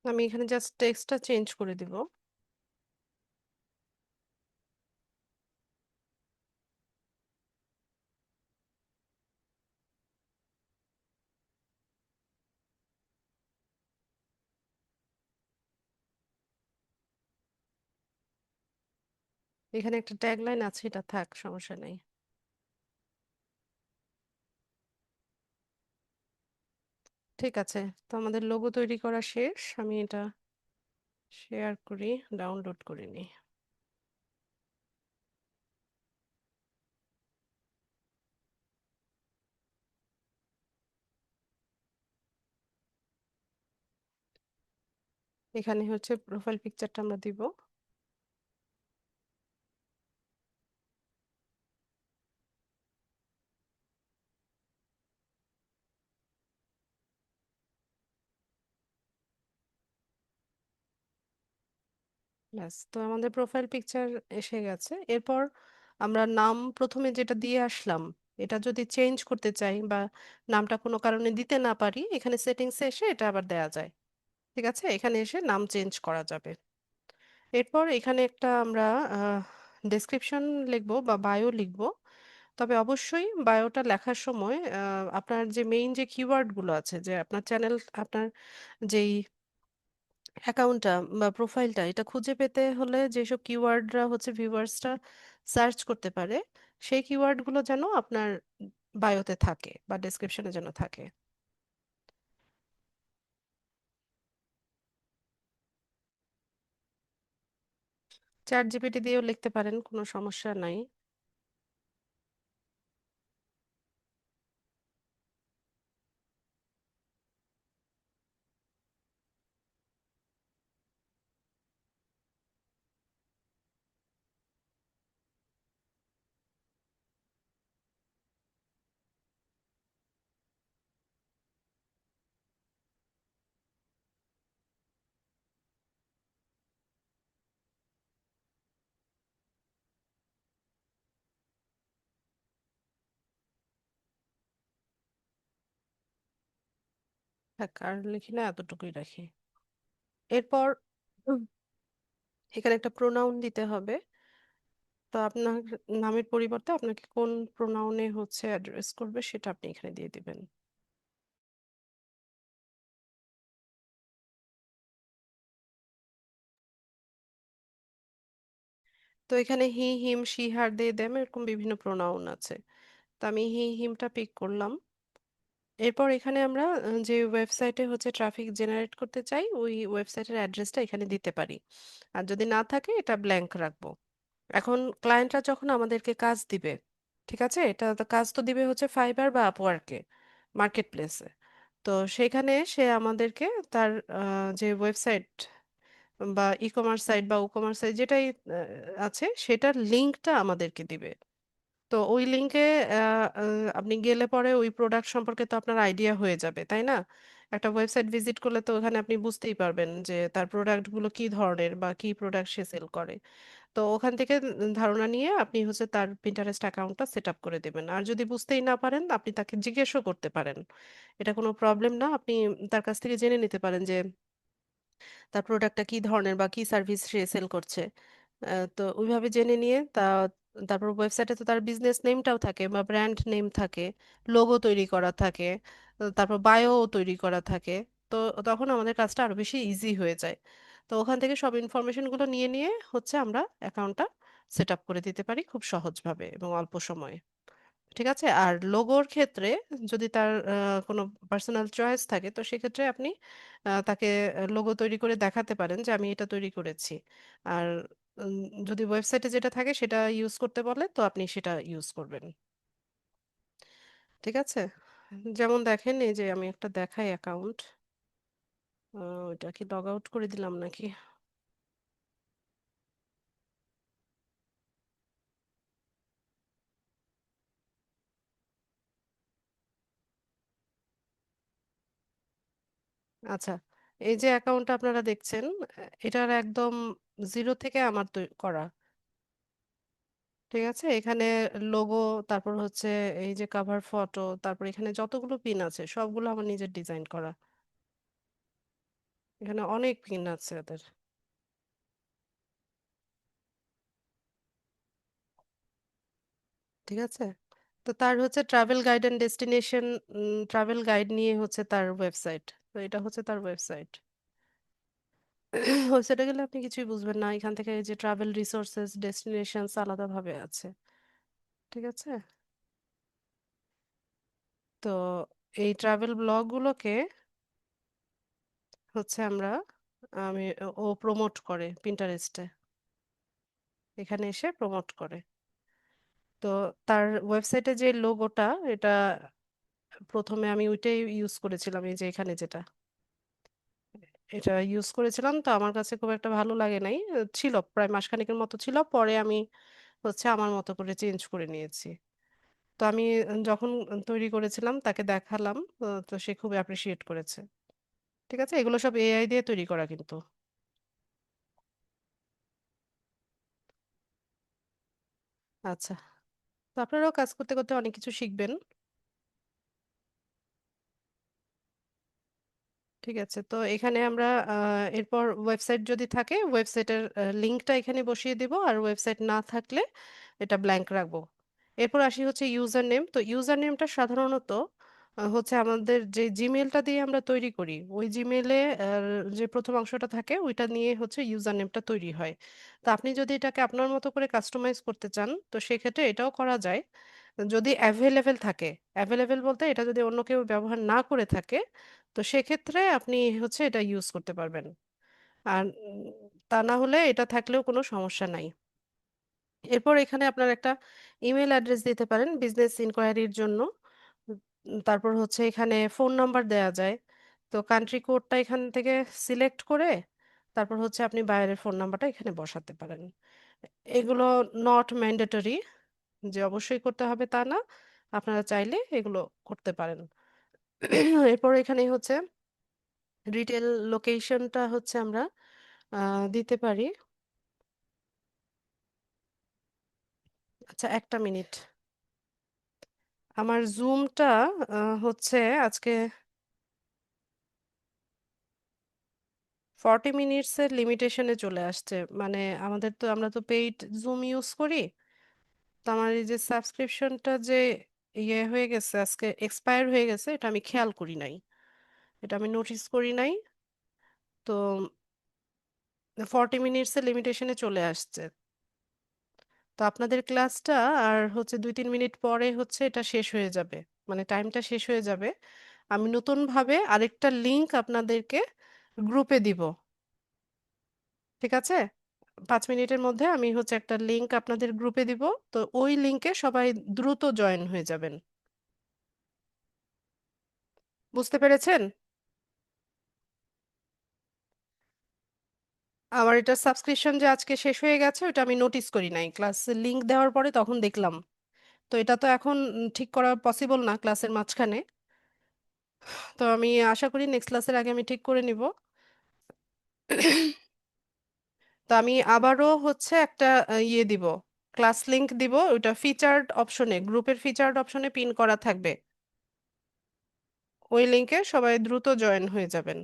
আমি এখানে জাস্ট টেক্সটটা চেঞ্জ করে দিব। এখানে একটা ট্যাগলাইন আছে, এটা থাক, সমস্যা নেই। ঠিক আছে, তো আমাদের লোগো তৈরি করা শেষ। আমি এটা শেয়ার করি, ডাউনলোড করে নিই। এখানে হচ্ছে প্রোফাইল পিকচারটা আমরা দিব। ব্যাস, তো আমাদের প্রোফাইল পিকচার এসে গেছে। এরপর আমরা নাম প্রথমে যেটা দিয়ে আসলাম, এটা যদি চেঞ্জ করতে চাই বা নামটা কোনো কারণে দিতে না পারি, এখানে সেটিংসে এসে এটা আবার দেয়া যায়। ঠিক আছে, এখানে এসে নাম চেঞ্জ করা যাবে। এরপর এখানে একটা আমরা ডেসক্রিপশন লিখবো বা বায়ো লিখবো। তবে অবশ্যই বায়োটা লেখার সময় আপনার যে মেইন যে কিওয়ার্ড গুলো আছে, যে আপনার চ্যানেল, আপনার যেই অ্যাকাউন্টটা বা প্রোফাইলটা, এটা খুঁজে পেতে হলে যেসব কিওয়ার্ডরা হচ্ছে ভিউয়ার্সরা সার্চ করতে পারে, সেই কিওয়ার্ডগুলো যেন আপনার বায়োতে থাকে বা ডেসক্রিপশনে যেন থাকে। চ্যাট জিপিটি দিয়েও লিখতে পারেন, কোনো সমস্যা নাই। থাক আর লিখি না, এতটুকুই রাখি। এরপর উম, এখানে একটা প্রোনাউন দিতে হবে। তো আপনার নামের পরিবর্তে আপনাকে কোন প্রোনাউনে হচ্ছে অ্যাড্রেস করবে সেটা আপনি এখানে দিয়ে দিবেন। তো এখানে হি him she her they them এরকম বিভিন্ন প্রোনাউন আছে। তো আমি হি হিমটা পিক করলাম। এরপর এখানে আমরা যে ওয়েবসাইটে হচ্ছে ট্রাফিক জেনারেট করতে চাই ওই ওয়েবসাইটের অ্যাড্রেসটা এখানে দিতে পারি। আর যদি না থাকে এটা ব্ল্যাঙ্ক রাখবো। এখন ক্লায়েন্টরা যখন আমাদেরকে কাজ দিবে, ঠিক আছে, এটা তো কাজ তো দিবে হচ্ছে ফাইবার বা আপওয়ার্কে, মার্কেট প্লেসে। তো সেখানে সে আমাদেরকে তার যে ওয়েবসাইট বা ই কমার্স সাইট বা ও কমার্স সাইট যেটাই আছে সেটার লিঙ্কটা আমাদেরকে দিবে। তো ওই লিঙ্কে আপনি গেলে পরে ওই প্রোডাক্ট সম্পর্কে তো আপনার আইডিয়া হয়ে যাবে, তাই না? একটা ওয়েবসাইট ভিজিট করলে তো ওখানে আপনি বুঝতেই পারবেন যে তার প্রোডাক্টগুলো কি ধরনের বা কি প্রোডাক্ট সে সেল করে। তো ওখান থেকে ধারণা নিয়ে আপনি হচ্ছে তার পিন্টারেস্ট অ্যাকাউন্টটা সেট আপ করে দেবেন। আর যদি বুঝতেই না পারেন আপনি তাকে জিজ্ঞেসও করতে পারেন। এটা কোনো প্রবলেম না। আপনি তার কাছ থেকে জেনে নিতে পারেন যে তার প্রোডাক্টটা কি ধরনের বা কি সার্ভিস সে সেল করছে। তো ওইভাবে জেনে নিয়ে তারপর ওয়েবসাইটে তো তার বিজনেস নেমটাও থাকে বা ব্র্যান্ড নেম থাকে, লোগো তৈরি করা থাকে, তারপর বায়োও তৈরি করা থাকে। তো তখন আমাদের কাজটা আরো বেশি ইজি হয়ে যায়। তো ওখান থেকে সব ইনফরমেশনগুলো নিয়ে নিয়ে হচ্ছে আমরা অ্যাকাউন্টটা সেট আপ করে দিতে পারি খুব সহজভাবে এবং অল্প সময়ে। ঠিক আছে। আর লোগোর ক্ষেত্রে যদি তার কোনো পার্সোনাল চয়েস থাকে তো সেক্ষেত্রে আপনি তাকে লোগো তৈরি করে দেখাতে পারেন যে আমি এটা তৈরি করেছি। আর উম, যদি ওয়েবসাইটে যেটা থাকে সেটা ইউজ করতে বলে তো আপনি সেটা ইউজ করবেন। ঠিক আছে। যেমন দেখেন এই যে আমি একটা দেখাই অ্যাকাউন্ট, ওইটা কি লগ আউট করে দিলাম নাকি? আচ্ছা, এই যে অ্যাকাউন্টটা আপনারা দেখছেন, এটার একদম জিরো থেকে আমার করা। ঠিক আছে। এখানে লোগো, তারপর হচ্ছে এই যে কাভার ফটো, তারপর এখানে যতগুলো পিন আছে সবগুলো আমার নিজের ডিজাইন করা। এখানে অনেক পিন আছে ওদের। ঠিক আছে। তো তার হচ্ছে travel guide and destination, travel guide নিয়ে হচ্ছে তার ওয়েবসাইট। তো এটা হচ্ছে তার ওয়েবসাইট। ওয়েবসাইটে গেলে আপনি কিছুই বুঝবেন না, এখান থেকে এই যে ট্রাভেল রিসোর্সেস ডেস্টিনেশনস আলাদাভাবে আছে। ঠিক আছে। তো এই ট্রাভেল ব্লগগুলোকে হচ্ছে আমি ও প্রমোট করে পিন্টারেস্টে, এখানে এসে প্রমোট করে। তো তার ওয়েবসাইটে যে লোগোটা, এটা প্রথমে আমি ওইটাই ইউজ করেছিলাম, এই যে এখানে যেটা, এটা ইউজ করেছিলাম। তো আমার কাছে খুব একটা ভালো লাগে নাই, ছিল প্রায় মাসখানেকের মতো ছিল, পরে আমি হচ্ছে আমার মতো করে চেঞ্জ করে নিয়েছি। তো আমি যখন তৈরি করেছিলাম তাকে দেখালাম, তো সে খুব অ্যাপ্রিসিয়েট করেছে। ঠিক আছে। এগুলো সব এআই দিয়ে তৈরি করা কিন্তু। আচ্ছা। তো আপনারাও কাজ করতে করতে অনেক কিছু শিখবেন। ঠিক আছে। তো এখানে আমরা এরপর ওয়েবসাইট যদি থাকে ওয়েবসাইটের লিঙ্কটা এখানে বসিয়ে দিব, আর ওয়েবসাইট না থাকলে এটা ব্ল্যাঙ্ক রাখবো। এরপর আসি হচ্ছে ইউজার নেম। তো ইউজার নেমটা সাধারণত হচ্ছে আমাদের যে জিমেলটা দিয়ে আমরা তৈরি করি ওই জিমেলে যে প্রথম অংশটা থাকে ওইটা নিয়ে হচ্ছে ইউজার নেমটা তৈরি হয়। তো আপনি যদি এটাকে আপনার মতো করে কাস্টমাইজ করতে চান তো সেক্ষেত্রে এটাও করা যায়, যদি অ্যাভেলেবেল থাকে। অ্যাভেলেবেল বলতে এটা যদি অন্য কেউ ব্যবহার না করে থাকে তো সেক্ষেত্রে আপনি হচ্ছে এটা ইউজ করতে পারবেন। আর তা না হলে এটা থাকলেও কোনো সমস্যা নাই। এরপর এখানে আপনার একটা ইমেল অ্যাড্রেস দিতে পারেন বিজনেস ইনকোয়ারির জন্য। তারপর হচ্ছে এখানে ফোন নাম্বার দেয়া যায়। তো কান্ট্রি কোডটা এখান থেকে সিলেক্ট করে তারপর হচ্ছে আপনি বাইরের ফোন নাম্বারটা এখানে বসাতে পারেন। এগুলো নট ম্যান্ডেটরি যে অবশ্যই করতে হবে তা না, আপনারা চাইলে এগুলো করতে পারেন। এরপর এখানে হচ্ছে রিটেল লোকেশনটা হচ্ছে আমরা দিতে পারি। আচ্ছা, একটা মিনিট। আমার জুমটা হচ্ছে আজকে 40 মিনিটসের লিমিটেশনে চলে আসছে। মানে আমরা তো পেইড জুম ইউজ করি। তো আমার এই যে সাবস্ক্রিপশনটা যে হয়ে গেছে, আজকে এক্সপায়ার হয়ে গেছে, এটা আমি খেয়াল করি নাই, এটা আমি নোটিস করি নাই। তো 40 মিনিটসের লিমিটেশনে চলে আসছে। তো আপনাদের ক্লাসটা আর হচ্ছে 2-3 মিনিট পরে হচ্ছে এটা শেষ হয়ে যাবে, মানে টাইমটা শেষ হয়ে যাবে। আমি নতুন ভাবে আরেকটা লিংক আপনাদেরকে গ্রুপে দিব। ঠিক আছে? 5 মিনিটের মধ্যে আমি হচ্ছে একটা লিংক আপনাদের গ্রুপে দিব। তো ওই লিংকে সবাই দ্রুত জয়েন হয়ে যাবেন। বুঝতে পেরেছেন? আমার এটা সাবস্ক্রিপশন যে আজকে শেষ হয়ে গেছে ওটা আমি নোটিস করি নাই, ক্লাসের লিংক দেওয়ার পরে তখন দেখলাম। তো এটা তো এখন ঠিক করা পসিবল না ক্লাসের মাঝখানে। তো আমি আশা করি নেক্সট ক্লাসের আগে আমি ঠিক করে নিব। তো আমি আবারও হচ্ছে একটা দিব, ক্লাস লিংক দিব, ওটা ফিচার্ড অপশনে, গ্রুপের ফিচার্ড অপশনে পিন করা থাকবে। ওই লিংকে সবাই দ্রুত জয়েন হয়ে যাবেন।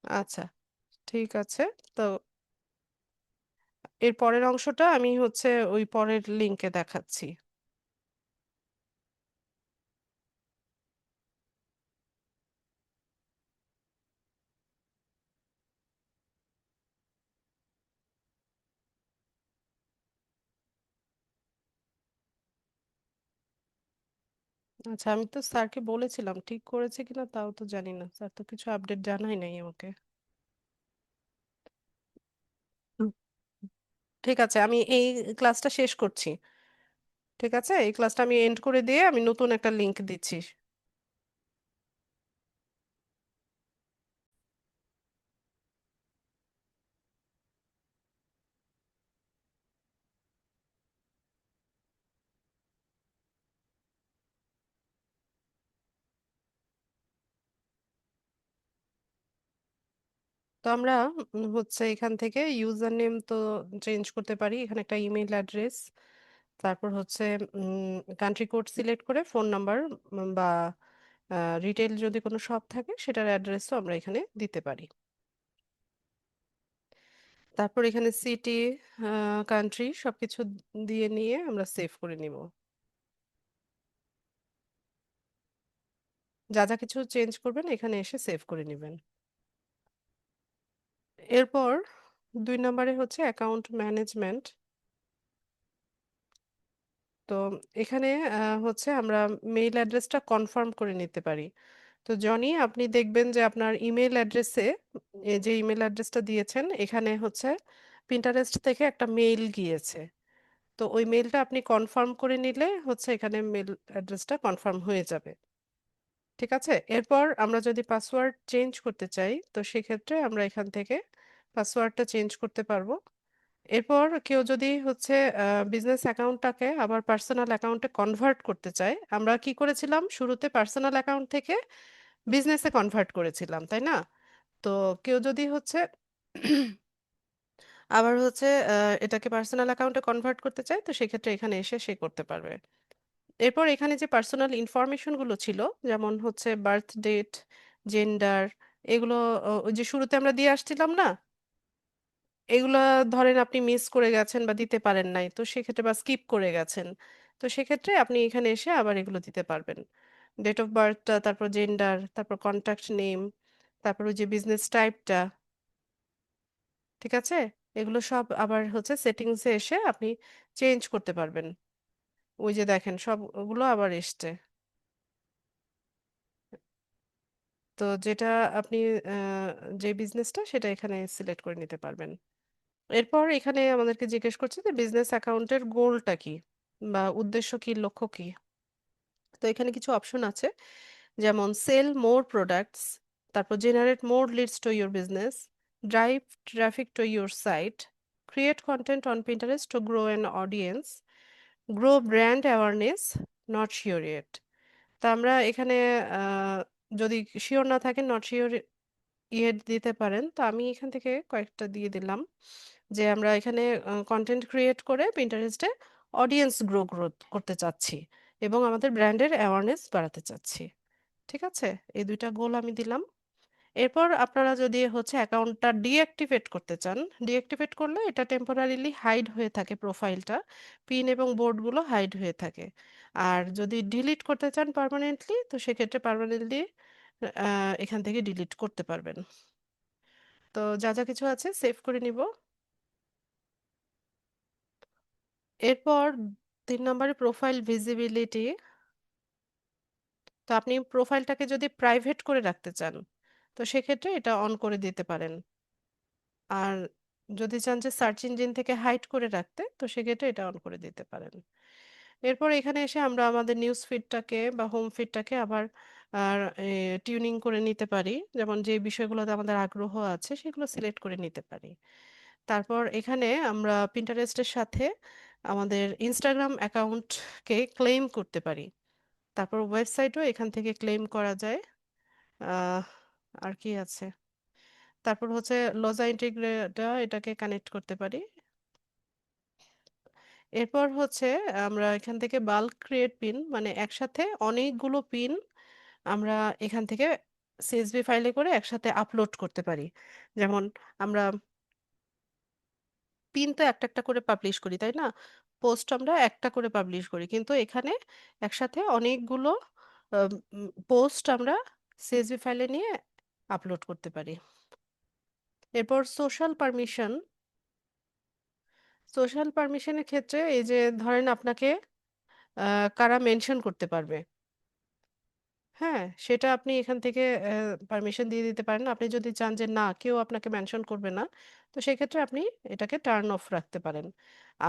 আচ্ছা, ঠিক আছে। তো এর পরের অংশটা আমি হচ্ছে ওই পরের লিংকে দেখাচ্ছি। আচ্ছা, আমি তো স্যারকে বলেছিলাম, ঠিক করেছে কিনা তাও তো জানি না, স্যার তো কিছু আপডেট জানাই নাই আমাকে। হুম। ঠিক আছে, আমি এই ক্লাসটা শেষ করছি। ঠিক আছে, এই ক্লাসটা আমি এন্ড করে দিয়ে আমি নতুন একটা লিংক দিচ্ছি। তো আমরা হচ্ছে এখান থেকে ইউজার নেম তো চেঞ্জ করতে পারি, এখানে একটা ইমেল অ্যাড্রেস, তারপর হচ্ছে কান্ট্রি কোড সিলেক্ট করে ফোন নাম্বার বা রিটেল যদি কোনো শপ থাকে সেটার অ্যাড্রেসও আমরা এখানে দিতে পারি। তারপর এখানে সিটি, কান্ট্রি সবকিছু দিয়ে নিয়ে আমরা সেভ করে নিব। যা যা কিছু চেঞ্জ করবেন এখানে এসে সেভ করে নেবেন। এরপর 2 নম্বরে হচ্ছে অ্যাকাউন্ট ম্যানেজমেন্ট। তো এখানে হচ্ছে আমরা মেইল অ্যাড্রেসটা কনফার্ম করে নিতে পারি। তো জনি, আপনি দেখবেন যে আপনার ইমেল অ্যাড্রেসে, যে ইমেল অ্যাড্রেসটা দিয়েছেন এখানে হচ্ছে পিন্টারেস্ট থেকে একটা মেইল গিয়েছে। তো ওই মেইলটা আপনি কনফার্ম করে নিলে হচ্ছে এখানে মেইল অ্যাড্রেসটা কনফার্ম হয়ে যাবে। ঠিক আছে, এরপর আমরা যদি পাসওয়ার্ড চেঞ্জ করতে চাই তো সেক্ষেত্রে আমরা এখান থেকে পাসওয়ার্ডটা চেঞ্জ করতে পারবো। এরপর কেউ যদি হচ্ছে বিজনেস অ্যাকাউন্টটাকে আবার পার্সোনাল অ্যাকাউন্টে কনভার্ট করতে চায়, আমরা কি করেছিলাম শুরুতে পার্সোনাল অ্যাকাউন্ট থেকে বিজনেসে কনভার্ট করেছিলাম, তাই না? তো কেউ যদি হচ্ছে আবার হচ্ছে এটাকে পার্সোনাল অ্যাকাউন্টে কনভার্ট করতে চায় তো সেক্ষেত্রে এখানে এসে সে করতে পারবে। এরপর এখানে যে পার্সোনাল ইনফরমেশন গুলো ছিল, যেমন হচ্ছে বার্থ ডেট, জেন্ডার, এগুলো ওই যে শুরুতে আমরা দিয়ে আসছিলাম না, এগুলা ধরেন আপনি মিস করে গেছেন বা দিতে পারেন নাই, তো সেক্ষেত্রে বা স্কিপ করে গেছেন, তো সেক্ষেত্রে আপনি এখানে এসে আবার এগুলো দিতে পারবেন। ডেট অফ বার্থটা, তারপর জেন্ডার, তারপর কন্ট্যাক্ট নেম, তারপর ওই যে বিজনেস টাইপটা। ঠিক আছে, এগুলো সব আবার হচ্ছে সেটিংসে এসে আপনি চেঞ্জ করতে পারবেন। ওই যে দেখেন সবগুলো আবার এসছে। তো যেটা আপনি আহ, যে বিজনেসটা সেটা এখানে সিলেক্ট করে নিতে পারবেন। এরপর এখানে আমাদেরকে জিজ্ঞেস করছে যে বিজনেস অ্যাকাউন্টের গোলটা কি বা উদ্দেশ্য কি, লক্ষ্য কি। তো এখানে কিছু অপশন আছে, যেমন সেল মোর প্রোডাক্টস, তারপর generate more leads to your business, drive traffic to your site, create content on Pinterest to grow an audience, grow brand awareness, not sure yet. তা আমরা এখানে আহ, যদি শিওর না থাকেন নট শিওর দিতে পারেন। তো আমি এখান থেকে কয়েকটা দিয়ে দিলাম, যে আমরা এখানে কন্টেন্ট ক্রিয়েট করে পিন্টারেস্টে অডিয়েন্স গ্রোথ করতে চাচ্ছি। এবং আমাদের ব্র্যান্ডের অ্যাওয়ারনেস বাড়াতে চাচ্ছি। ঠিক আছে? এই ২ টা গোল আমি দিলাম। এরপর আপনারা যদি হচ্ছে অ্যাকাউন্টটা ডিঅ্যাক্টিভেট করতে চান, ডিঅ্যাক্টিভেট করলে এটা টেম্পোরারিলি হাইড হয়ে থাকে প্রোফাইলটা। পিন এবং বোর্ডগুলো হাইড হয়ে থাকে। আর যদি ডিলিট করতে চান পার্মানেন্টলি তো সেক্ষেত্রে পার্মানেন্টলি আ এখান থেকে ডিলিট করতে পারবেন। তো যা কিছু আছে সেভ করে নিব। এরপর ৩ নম্বরে প্রোফাইল ভিজিবিলিটি। তো আপনি প্রোফাইলটাকে যদি প্রাইভেট করে রাখতে চান, তো সেক্ষেত্রে এটা অন করে দিতে পারেন। আর যদি চান যে সার্চ ইঞ্জিন থেকে হাইড করে রাখতে, তো সেক্ষেত্রে এটা অন করে দিতে পারেন। এরপর এখানে এসে আমরা আমাদের নিউজ ফিডটাকে বা হোম ফিডটাকে আবার আর টিউনিং করে নিতে পারি। যেমন যে বিষয়গুলোতে আমাদের আগ্রহ আছে সেগুলো সিলেক্ট করে নিতে পারি। তারপর এখানে আমরা Pinterest এর সাথে আমাদের Instagram অ্যাকাউন্টকে ক্লেইম করতে পারি। তারপর ওয়েবসাইটও এখান থেকে ক্লেইম করা যায়। আহ আর কি আছে? তারপর হচ্ছে Loza Integrator এটাকে কানেক্ট করতে পারি। এরপর হচ্ছে আমরা এখান থেকে বাল্ক ক্রিয়েট পিন মানে একসাথে অনেকগুলো পিন আমরা এখান থেকে CSV ফাইলে করে একসাথে আপলোড করতে পারি। যেমন আমরা পিন তো একটা করে পাবলিশ করি, তাই না? পোস্ট আমরা একটা করে পাবলিশ করি। কিন্তু এখানে একসাথে অনেকগুলো পোস্ট আমরা CSV ফাইলে নিয়ে আপলোড করতে পারি। এরপর সোশ্যাল পারমিশনের ক্ষেত্রে এই যে ধরেন আপনাকে কারা মেনশন করতে পারবে, হ্যাঁ? সেটা আপনি এখান থেকে পারমিশন দিয়ে দিতে পারেন। আপনি যদি চান যে না কেউ আপনাকে মেনশন করবে না, তো সেক্ষেত্রে আপনি এটাকে টার্ন অফ রাখতে পারেন।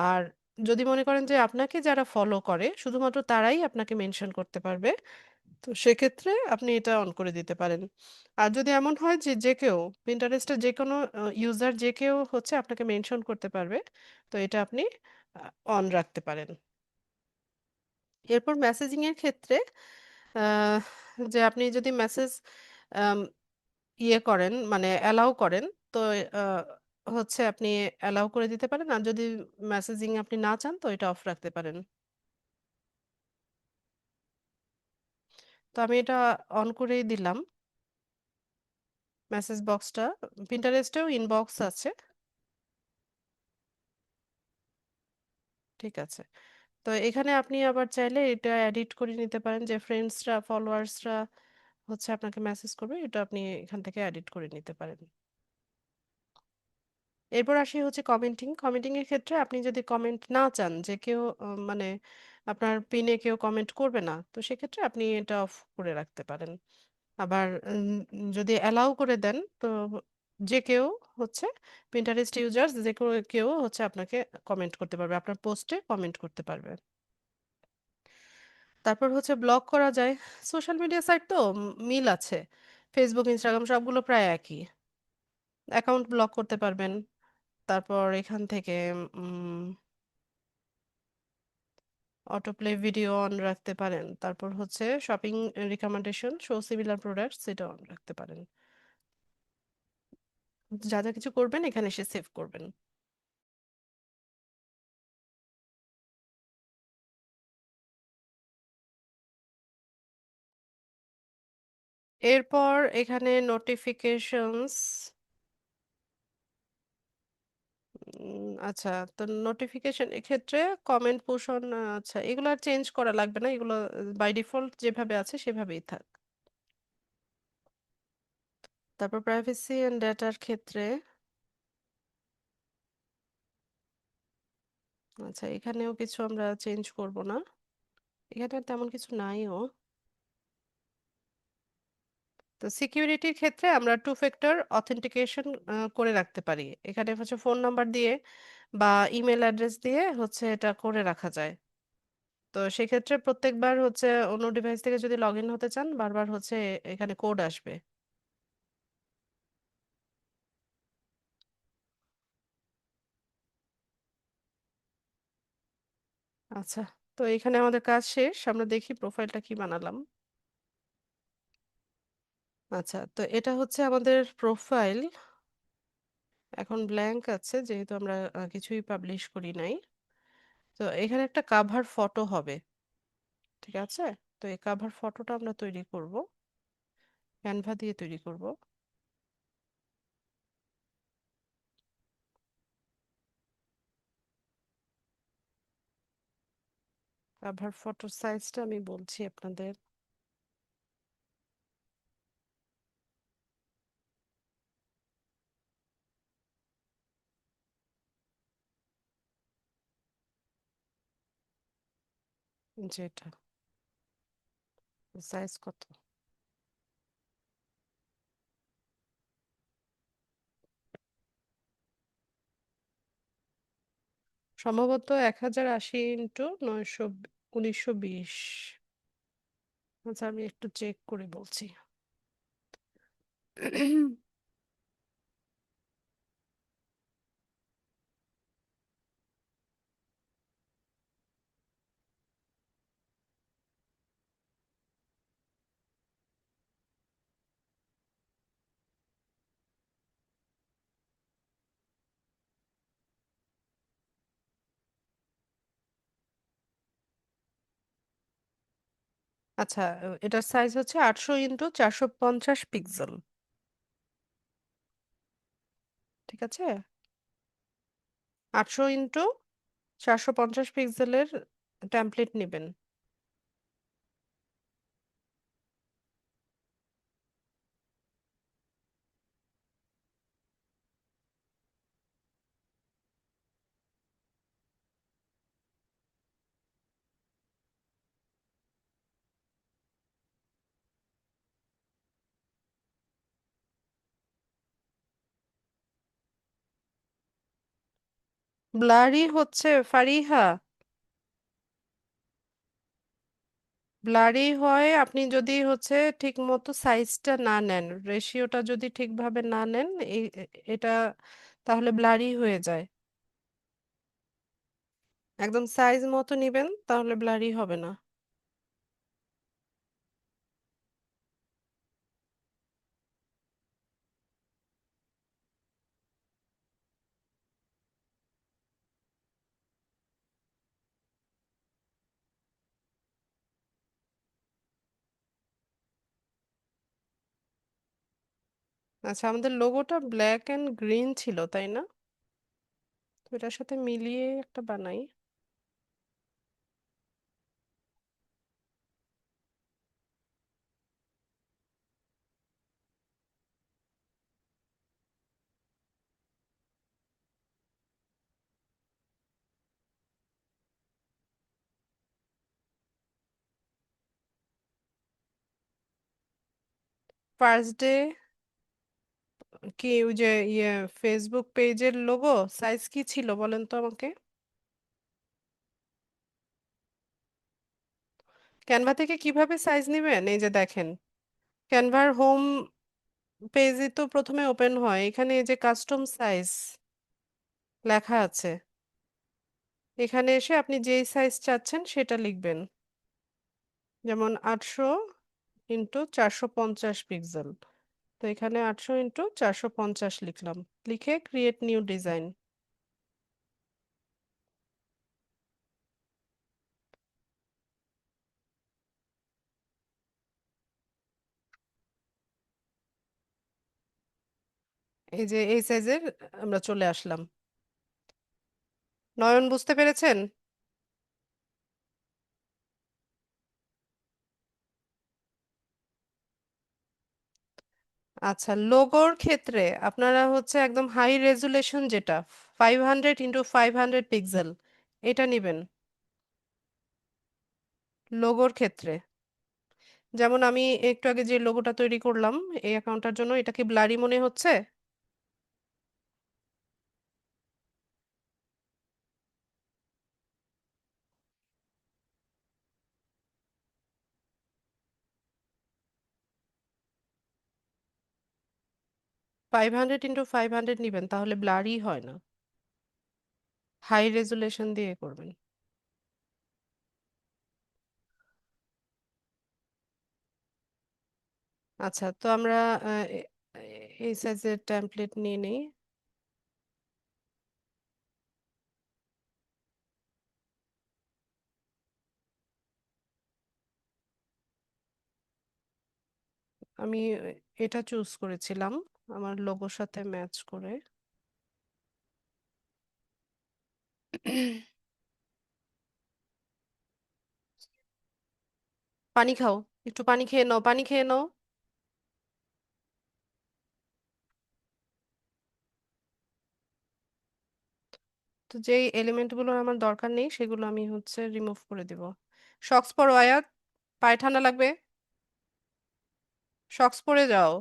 আর যদি মনে করেন যে আপনাকে যারা ফলো করে শুধুমাত্র তারাই আপনাকে মেনশন করতে পারবে, তো সেক্ষেত্রে আপনি এটা অন করে দিতে পারেন। আর যদি এমন হয় যে যে কেউ Pinterest এর যেকোনো ইউজার যে কেউ হচ্ছে আপনাকে মেনশন করতে পারবে, তো এটা আপনি আ অন রাখতে পারেন। এরপর মেসেজিং এর ক্ষেত্রে আহ, যে আপনি যদি মেসেজ ইয়ে করেন মানে অ্যালাউ করেন তো আহ, হচ্ছে আপনি অ্যালাউ করে দিতে পারেন আর যদি মেসেজিং আপনি না চান তো এটা অফ রাখতে পারেন। তো আমি এটা অন করেই দিলাম মেসেজ বক্সটা। পিন্টারেস্টেও ইনবক্স আছে। ঠিক আছে। তো এখানে আপনি আবার চাইলে এটা এডিট করে নিতে পারেন যে ফ্রেন্ডসরা ফলোয়ার্সরা হচ্ছে আপনাকে মেসেজ করবে, এটা আপনি এখান থেকে এডিট করে নিতে পারেন। এরপর আসি হচ্ছে কমেন্টিং। কমেন্টিং এর ক্ষেত্রে আপনি যদি কমেন্ট না চান যে কেউ মানে আপনার পিনে কেউ কমেন্ট করবে না, তো সেক্ষেত্রে আপনি এটা অফ করে রাখতে পারেন। আবার যদি অ্যালাউ করে দেন তো যে কেউ হচ্ছে Pinterest ইউজার্স যে কেউ কেউ হচ্ছে আপনাকে কমেন্ট করতে পারবে, আপনার পোস্টে কমেন্ট করতে পারবে। তারপর হচ্ছে ব্লক করা যায়। সোশ্যাল মিডিয়া সাইট তো মিল আছে। ফেসবুক, ইনস্টাগ্রাম সবগুলো প্রায় একই। অ্যাকাউন্ট ব্লক করতে পারবেন। তারপর এখান থেকে উম অটোপ্লে ভিডিও অন রাখতে পারেন। তারপর হচ্ছে shopping recommendation show similar products এটা অন রাখতে পারেন। যা কিছু করবেন এখানে এসে সেভ করবেন। এরপর এখানে নোটিফিকেশনস। আচ্ছা, তো নোটিফিকেশন এক্ষেত্রে কমেন্ট পুশ অন, আচ্ছা এগুলো আর চেঞ্জ করা লাগবে না, এগুলো বাই ডিফল্ট যেভাবে আছে সেভাবেই থাক। তারপর প্রাইভেসি এন্ড ডেটার ক্ষেত্রে আচ্ছা এখানেও কিছু আমরা চেঞ্জ করব না, এখানে তেমন কিছু নাইও। তো সিকিউরিটির ক্ষেত্রে আমরা টু ফ্যাক্টর অথেন্টিকেশন করে রাখতে পারি। এখানে হচ্ছে ফোন নাম্বার দিয়ে বা ইমেল অ্যাড্রেস দিয়ে হচ্ছে এটা করে রাখা যায়। তো সেক্ষেত্রে প্রত্যেকবার হচ্ছে অন্য ডিভাইস থেকে যদি লগ ইন হতে চান বারবার হচ্ছে এখানে কোড আসবে। আচ্ছা, তো এখানে আমাদের কাজ শেষ, আমরা দেখি প্রোফাইলটা কি বানালাম। আচ্ছা, তো এটা হচ্ছে আমাদের প্রোফাইল। এখন ব্ল্যাঙ্ক আছে যেহেতু আমরা কিছুই পাবলিশ করি নাই। তো এখানে একটা কাভার ফটো হবে। ঠিক আছে? তো এই কাভার ফটোটা আমরা তৈরি করব, ক্যানভা দিয়ে তৈরি করব। কাভার ফটোর সাইজটা আমি বলছি আপনাদের। যেটা সাইজ কত? সম্ভবত 1080 ইন্টু 1920। আচ্ছা, আমি একটু চেক করে বলছি। আচ্ছা, এটার সাইজ হচ্ছে 800 ইন্টু 450 পিক্সেল। ঠিক আছে? 800 ইন্টু 450 পিক্সেলের টেমপ্লেট নেবেন। ব্লারি হচ্ছে ফারিহা, ব্লারি হয় আপনি যদি হচ্ছে ঠিক মতো সাইজটা না নেন, রেশিওটা যদি ঠিকভাবে না নেন, এটা তাহলে ব্লারি হয়ে যায়। একদম সাইজ মতো নিবেন, তাহলে ব্লারি হবে না। আচ্ছা, আমাদের লোগোটা ব্ল্যাক এন্ড গ্রিন ছিল, তাই না? তো এটার সাথে মিলিয়ে একটা বানাই। ফার্স্ট ডে কি ওই যে ফেসবুক পেজের লোগো সাইজ কি ছিল বলেন তো আমাকে। ক্যানভা থেকে কিভাবে সাইজ নেবেন? এই যে দেখেন, ক্যানভার হোম পেজে তো প্রথমে ওপেন হয়, এখানে এই যে কাস্টম সাইজ লেখা আছে, এখানে এসে আপনি যেই সাইজ চাচ্ছেন সেটা লিখবেন। যেমন 800 ইন্টু 450 পিক্সেল। তো এখানে 800 ইন্টু 450 লিখলাম, লিখে ক্রিয়েট নিউ ডিজাইন। এই যে এই সাইজের আমরা চলে আসলাম। নয়ন, বুঝতে পেরেছেন? আচ্ছা, লোগোর ক্ষেত্রে আপনারা হচ্ছে একদম হাই রেজুলেশন, যেটা 500 ইন্টু 500 পিক্সেল, এটা নিবেন লোগোর ক্ষেত্রে। যেমন আমি একটু আগে যে লোগোটা তৈরি করলাম এই অ্যাকাউন্টটার জন্য, এটা কি ব্লারি মনে হচ্ছে? 500 ইন্টু 500 নিবেন, তাহলে ব্লারি হয় না। হাই রেজুলেশন দিয়ে করবেন। আচ্ছা, তো আমরা এই সাইজের টেমপ্লেট নিয়ে নিই। আমি এটা চুজ করেছিলাম আমার লোগোর সাথে ম্যাচ করে। পানি খাও, একটু পানি খেয়ে নাও, পানি খেয়ে নাও। তো যেই এলিমেন্ট গুলোর আমার দরকার নেই সেগুলো আমি হচ্ছে রিমুভ করে দিব। সক্স পরো আয়াত, পায়ে ঠান্ডা লাগবে, সক্স পরে যাও।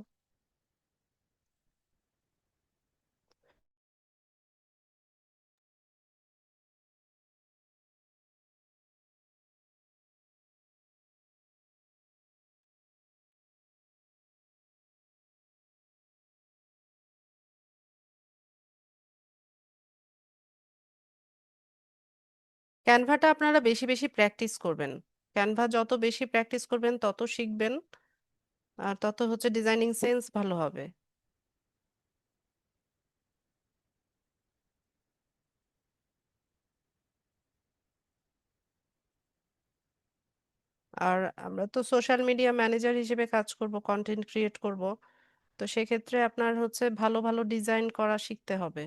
ক্যানভাটা আপনারা বেশি বেশি প্র্যাকটিস করবেন। ক্যানভা যত বেশি প্র্যাকটিস করবেন তত শিখবেন, আর তত হচ্ছে ডিজাইনিং সেন্স ভালো হবে। আর আমরা তো সোশ্যাল মিডিয়া ম্যানেজার হিসেবে কাজ করব, কন্টেন্ট ক্রিয়েট করব। তো সেক্ষেত্রে আপনার হচ্ছে ভালো ভালো ডিজাইন করা শিখতে হবে।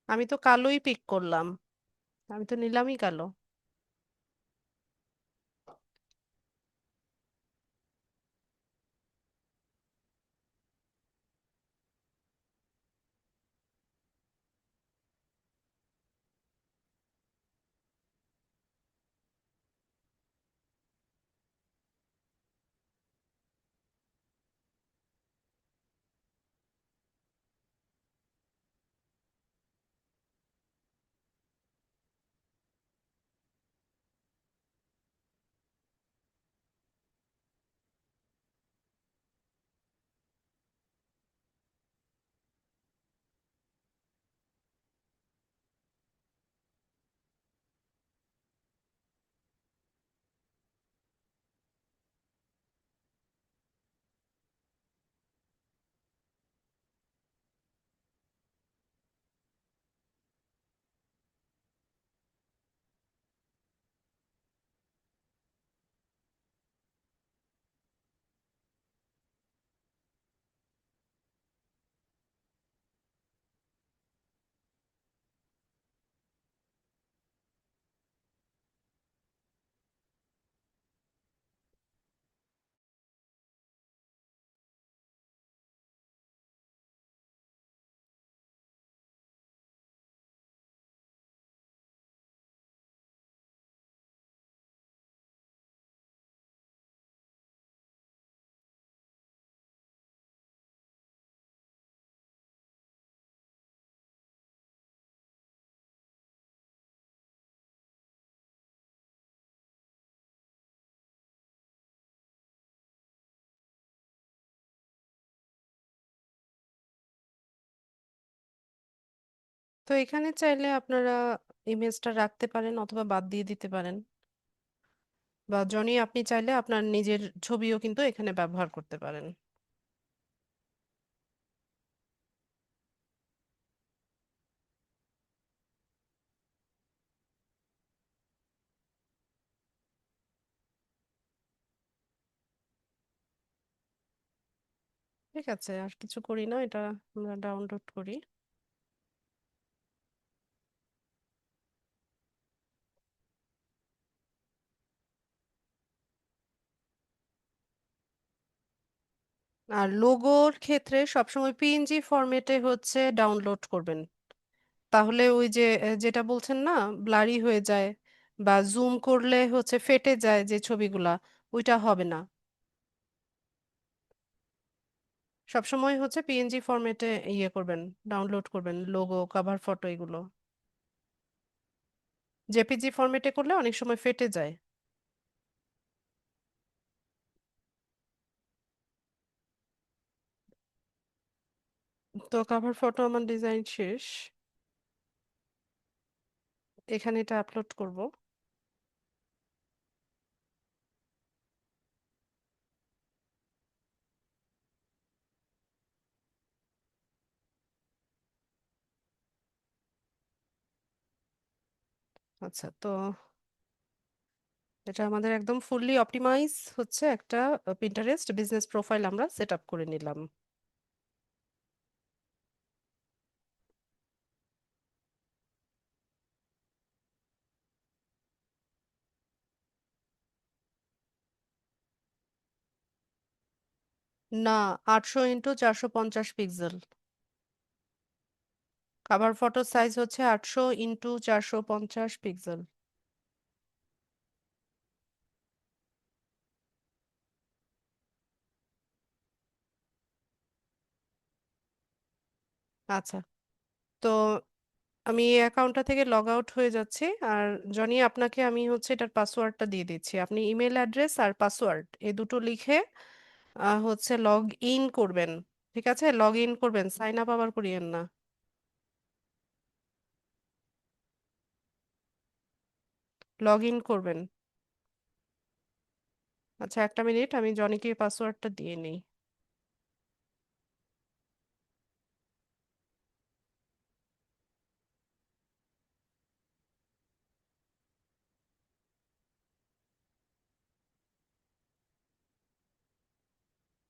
আমি তো কালোই পিক করলাম, আমি তো নিলামই কালো। তো এখানে চাইলে আপনারা ইমেজটা রাখতে পারেন অথবা বাদ দিয়ে দিতে পারেন, বা জনি আপনি চাইলে আপনার নিজের ছবিও কিন্তু এখানে ব্যবহার করতে পারেন। ঠিক আছে, আর কিছু করি না, এটা আমরা ডাউনলোড করি। আর লোগোর ক্ষেত্রে সবসময় পিএনজি ফরম্যাটে হচ্ছে ডাউনলোড করবেন। তাহলে ওই যে যেটা বলছেন না, ব্লারি হয়ে যায় বা জুম করলে হচ্ছে ফেটে যায় যে ছবিগুলা, ওইটা হবে না। সবসময় হচ্ছে পিএনজি ফরম্যাটে ইয়ে করবেন, ডাউনলোড করবেন লোগো, কভার ফটো এগুলো। জেপিজি ফরম্যাটে করলে অনেক সময় ফেটে যায়। তো কভার ফটো আমার ডিজাইন শেষ, এখানে এটা আপলোড করব। আচ্ছা, তো এটা আমাদের একদম ফুললি অপটিমাইজ হচ্ছে একটা পিন্টারেস্ট বিজনেস প্রোফাইল আমরা সেট আপ করে নিলাম। না, 800x450 pixel. Cover photo size হচ্ছে 800x450 পিক্সেল। আচ্ছা, তো আমি এই অ্যাকাউন্টটা থেকে লগ আউট হয়ে যাচ্ছি। আর জনি, আপনাকে আমি হচ্ছে এটার পাসওয়ার্ডটা দিয়ে দিচ্ছি। আপনি ইমেল অ্যাড্রেস আর পাসওয়ার্ড এই দুটো লিখে হচ্ছে লগ ইন করবেন। ঠিক আছে, লগ ইন করবেন, সাইন আপ আবার করিয়েন না। লগ ইন করবেন। আচ্ছা, একটা মিনিট, আমি জনিকে পাসওয়ার্ডটা দিয়ে নিই।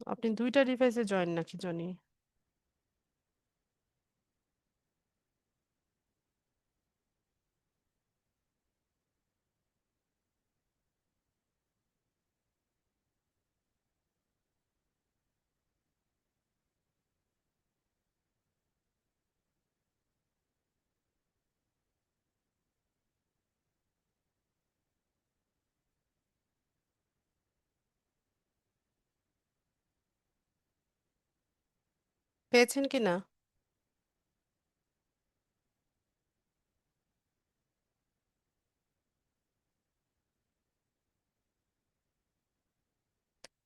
আপনি দুইটা ডিভাইসে জয়েন নাকি জনি? পেয়েছেন কি না?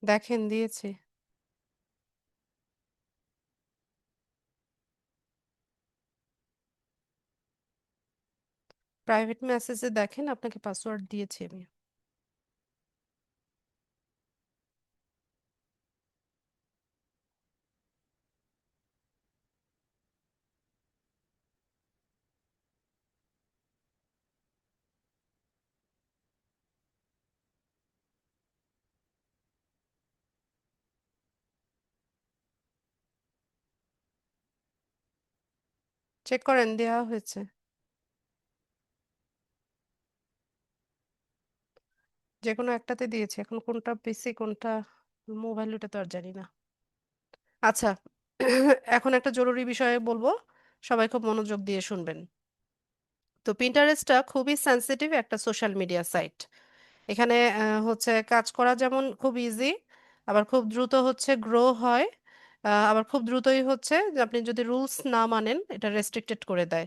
দেখেন দিয়েছি। প্রাইভেট মেসেজে দেখেন, আপনাকে পাসওয়ার্ড দিয়েছি আমি। চেক করেন দেওয়া হয়েছে। যে কোনো একটাতে দিয়েছি, এখন কোনটা পিসি কোনটা মোবাইল ওটা তো আর জানি না। আচ্ছা, এখন একটা জরুরি বিষয়ে বলবো, সবাই খুব মনোযোগ দিয়ে শুনবেন। তো পিন্টারেস্টটা খুবই সেনসিটিভ একটা সোশ্যাল মিডিয়া সাইট। এখানে হচ্ছে কাজ করা যেমন খুব ইজি, আবার খুব দ্রুত হচ্ছে গ্রো হয়। আবার খুব দ্রুতই হচ্ছে যে আপনি যদি রুলস না মানেন এটা রেস্ট্রিক্টেড করে দেয়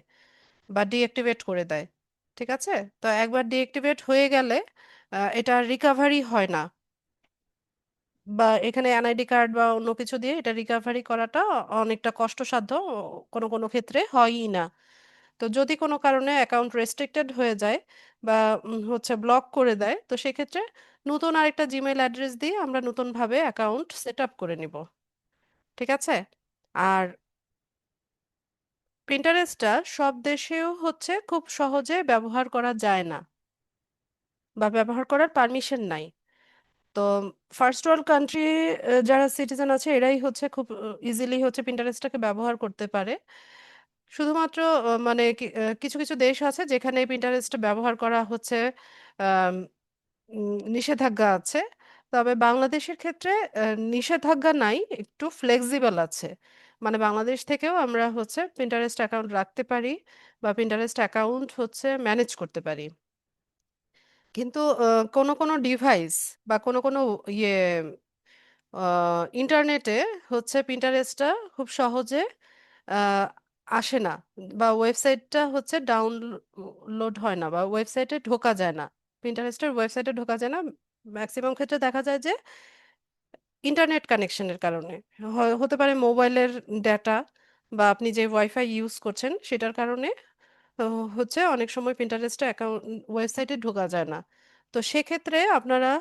বা ডিঅ্যাক্টিভেট করে দেয়। ঠিক আছে, তো একবার ডিঅ্যাক্টিভেট হয়ে গেলে এটা রিকাভারি হয় না। বা এখানে এনআইডি কার্ড বা অন্য কিছু দিয়ে এটা রিকাভারি করাটা অনেকটা কষ্টসাধ্য, কোনো কোনো ক্ষেত্রে হয়ই না। তো যদি কোনো কারণে অ্যাকাউন্ট রেস্ট্রিক্টেড হয়ে যায় বা হচ্ছে ব্লক করে দেয়, তো সেক্ষেত্রে নতুন আরেকটা জিমেল অ্যাড্রেস দিয়ে আমরা নতুনভাবে অ্যাকাউন্ট সেট আপ করে নিব। ঠিক আছে। আর পিন্টারেস্টটা সব দেশেও হচ্ছে খুব সহজে ব্যবহার করা যায় না বা ব্যবহার করার পারমিশন নাই। তো ফার্স্ট ওয়ার্ল্ড কান্ট্রি যারা সিটিজেন আছে এরাই হচ্ছে খুব ইজিলি হচ্ছে পিন্টারেস্টটাকে ব্যবহার করতে পারে। শুধুমাত্র মানে কিছু কিছু দেশ আছে যেখানে পিন্টারেস্ট ব্যবহার করা হচ্ছে আম, নিষেধাজ্ঞা আছে। তবে বাংলাদেশের ক্ষেত্রে নিষেধাজ্ঞা নাই, একটু ফ্লেক্সিবল আছে। মানে বাংলাদেশ থেকেও আমরা হচ্ছে পিন্টারেস্ট অ্যাকাউন্ট রাখতে পারি বা পিন্টারেস্ট অ্যাকাউন্ট হচ্ছে ম্যানেজ করতে পারি। কিন্তু কোনো কোনো ডিভাইস বা কোনো কোনো ইয়ে ইন্টারনেটে হচ্ছে পিন্টারেস্টটা খুব সহজে আহ, আসে না, বা ওয়েবসাইটটা হচ্ছে ডাউনলোড হয় না, বা ওয়েবসাইটে ঢোকা যায় না। পিন্টারেস্টের ওয়েবসাইটে ঢোকা যায় না ম্যাক্সিমাম ক্ষেত্রে, দেখা যায় যে ইন্টারনেট কানেকশনের কারণে। হতে পারে মোবাইলের ডেটা বা আপনি যে ওয়াইফাই ইউজ করছেন সেটার কারণে তো হচ্ছে অনেক সময় পিন্টারেস্টে অ্যাকাউন্ট ওয়েবসাইটে ঢোকা যায় না। তো সেক্ষেত্রে আপনারা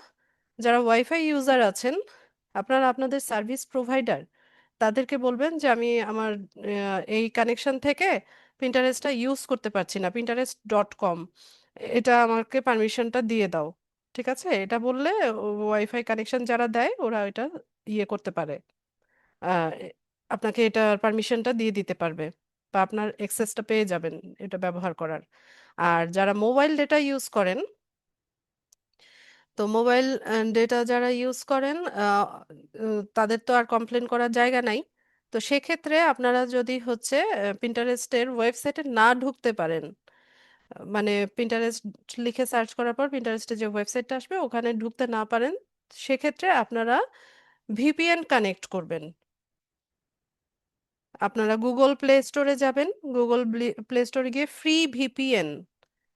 যারা ওয়াইফাই ইউজার আছেন, আপনারা আপনাদের সার্ভিস প্রোভাইডার তাদেরকে বলবেন যে আমি আমার এই কানেকশন থেকে পিন্টারেস্টটা ইউজ করতে পারছি না, Pinterest.com। এটা আমাকে পারমিশনটা দিয়ে দাও। ঠিক আছে, এটা বললে ওয়াইফাই কানেকশন যারা দেয় ওরা এটা ইয়ে করতে পারে, আপনাকে এটা পারমিশনটা দিয়ে দিতে পারবে, বা আপনার অ্যাক্সেসটা পেয়ে যাবেন এটা ব্যবহার করার। আর যারা মোবাইল ডেটা ইউজ করেন, তো মোবাইল ডেটা যারা ইউজ করেন, তাদের তো আর কমপ্লেন করার জায়গা নাই। তো সেক্ষেত্রে আপনারা যদি হচ্ছে পিন্টারেস্টের ওয়েবসাইটে না ঢুকতে পারেন, মানে পিন্টারেস্ট লিখে সার্চ করার পর পিন্টারেস্টে যে ওয়েবসাইটটা আসবে ওখানে ঢুকতে না পারেন, সেক্ষেত্রে আপনারা ভিপিএন কানেক্ট করবেন। আপনারা গুগল প্লে স্টোরে যাবেন, গুগল প্লে স্টোরে গিয়ে ফ্রি ভিপিএন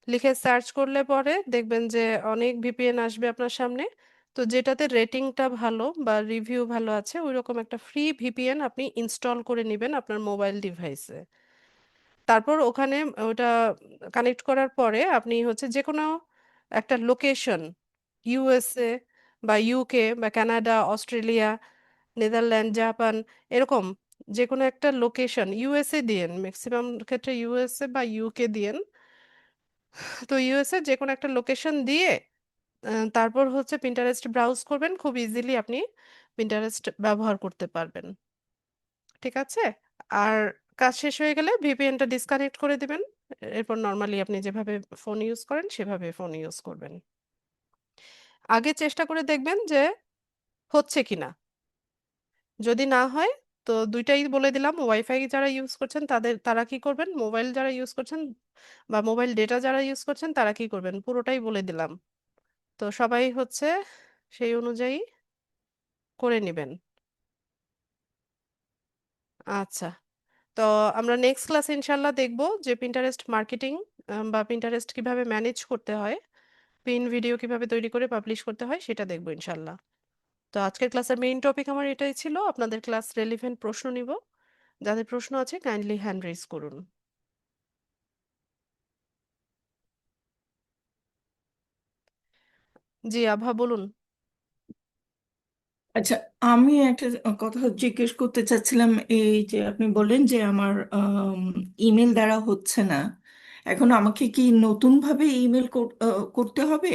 লিখে সার্চ করলে পরে দেখবেন যে অনেক ভিপিএন আসবে আপনার সামনে। তো যেটাতে রেটিংটা ভালো বা রিভিউ ভালো আছে ওই রকম একটা ফ্রি ভিপিএন আপনি ইনস্টল করে নেবেন আপনার মোবাইল ডিভাইসে। তারপর ওখানে ওটা কানেক্ট করার পরে আপনি হচ্ছে যে কোনো একটা লোকেশন, ইউএসএ বা ইউকে বা কানাডা, অস্ট্রেলিয়া, নেদারল্যান্ড, জাপান, এরকম যে কোনো একটা লোকেশন, ইউএসএ দিয়েন, ম্যাক্সিমাম ক্ষেত্রে ইউএসএ বা ইউকে দিয়েন। তো ইউএসএ যে কোনো একটা লোকেশন দিয়ে তারপর হচ্ছে পিন্টারেস্ট ব্রাউজ করবেন, খুব ইজিলি আপনি পিন্টারেস্ট ব্যবহার করতে পারবেন। ঠিক আছে, আর কাজ শেষ হয়ে গেলে ভিপিএনটা ডিসকানেক্ট করে দিবেন। এরপর নর্মালি আপনি যেভাবে ফোন ইউজ করেন সেভাবে ফোন ইউজ করবেন। আগে চেষ্টা করে দেখবেন যে হচ্ছে কিনা। যদি না হয় তো দুইটাই বলে দিলাম, ওয়াইফাই যারা ইউজ করছেন তারা কি করবেন, মোবাইল যারা ইউজ করছেন বা মোবাইল ডেটা যারা ইউজ করছেন তারা কি করবেন, পুরোটাই বলে দিলাম। তো সবাই হচ্ছে সেই অনুযায়ী করে নেবেন। আচ্ছা, তো আমরা নেক্সট ক্লাসে ইনশাল্লাহ দেখব যে পিন্টারেস্ট মার্কেটিং বা পিন্টারেস্ট কিভাবে ম্যানেজ করতে হয়, পিন ভিডিও কিভাবে তৈরি করে পাবলিশ করতে হয় সেটা দেখবো ইনশাল্লাহ। তো আজকের ক্লাসের মেইন টপিক আমার এটাই ছিল, আপনাদের ক্লাস রেলিভেন্ট প্রশ্ন নিব। যাদের প্রশ্ন আছে কাইন্ডলি হ্যান্ড রেজ করুন। জি আভা বলুন। আচ্ছা, আমি একটা কথা জিজ্ঞেস করতে চাচ্ছিলাম। এই যে আপনি বললেন যে আমার ইমেল দ্বারা হচ্ছে না, এখন আমাকে কি নতুন ভাবে ইমেল করতে হবে,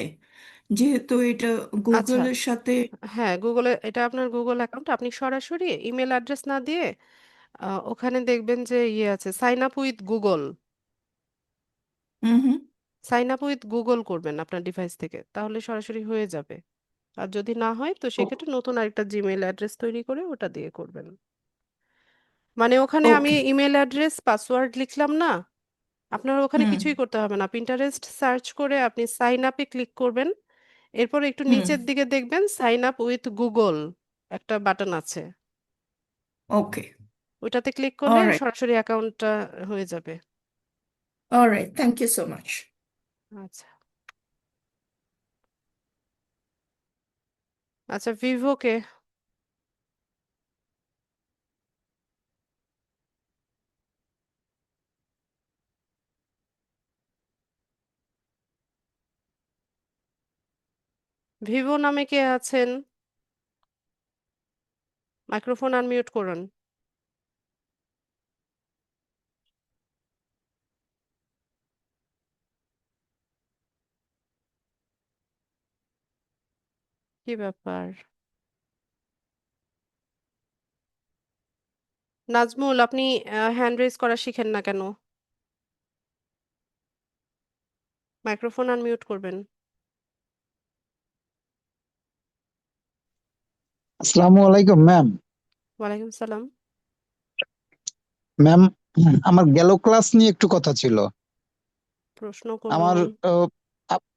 যেহেতু এটা আচ্ছা, গুগলের সাথে? হ্যাঁ গুগলে, এটা আপনার গুগল অ্যাকাউন্ট, আপনি সরাসরি ইমেল অ্যাড্রেস না দিয়ে ওখানে দেখবেন যে ইয়ে আছে sign up with Google, hmm hmm. Sign up with Google করবেন আপনার ডিভাইস থেকে, তাহলে সরাসরি হয়ে যাবে। আর যদি না হয় তো সেক্ষেত্রে নতুন আরেকটা জিমেইল অ্যাড্রেস তৈরি করে ওটা দিয়ে করবেন। মানে ওখানে আমি ওকে। ইমেল অ্যাড্রেস পাসওয়ার্ড লিখলাম না, আপনার ওখানে হুম কিছুই করতে হবে না, পিন্টারেস্ট সার্চ করে আপনি সাইন আপে ক্লিক করবেন। এরপর একটু হুম। নিচের দিকে দেখবেন সাইন আপ উইথ গুগল একটা বাটন আছে, ওকে। ওইটাতে ক্লিক করলে অলরাইট। সরাসরি অ্যাকাউন্টটা হয়ে যাবে। Alright, thank you so much. আচ্ছা, আচ্ছা ভিভোকে, ভিভো নামে কে আছেন, মাইক্রোফোন আনমিউট করুন। কি ব্যাপার, নাজমুল আপনি হ্যান্ড রেজ করা শিখেন না কেন, মাইক্রোফোন আনমিউট করবেন। আসসালামু আলাইকুম ম্যাম। ওয়ালাইকুম সালাম। ম্যাম, আমার গেল ক্লাস নিয়ে একটু কথা ছিল। প্রশ্ন আমার করুন। আহ, আপ-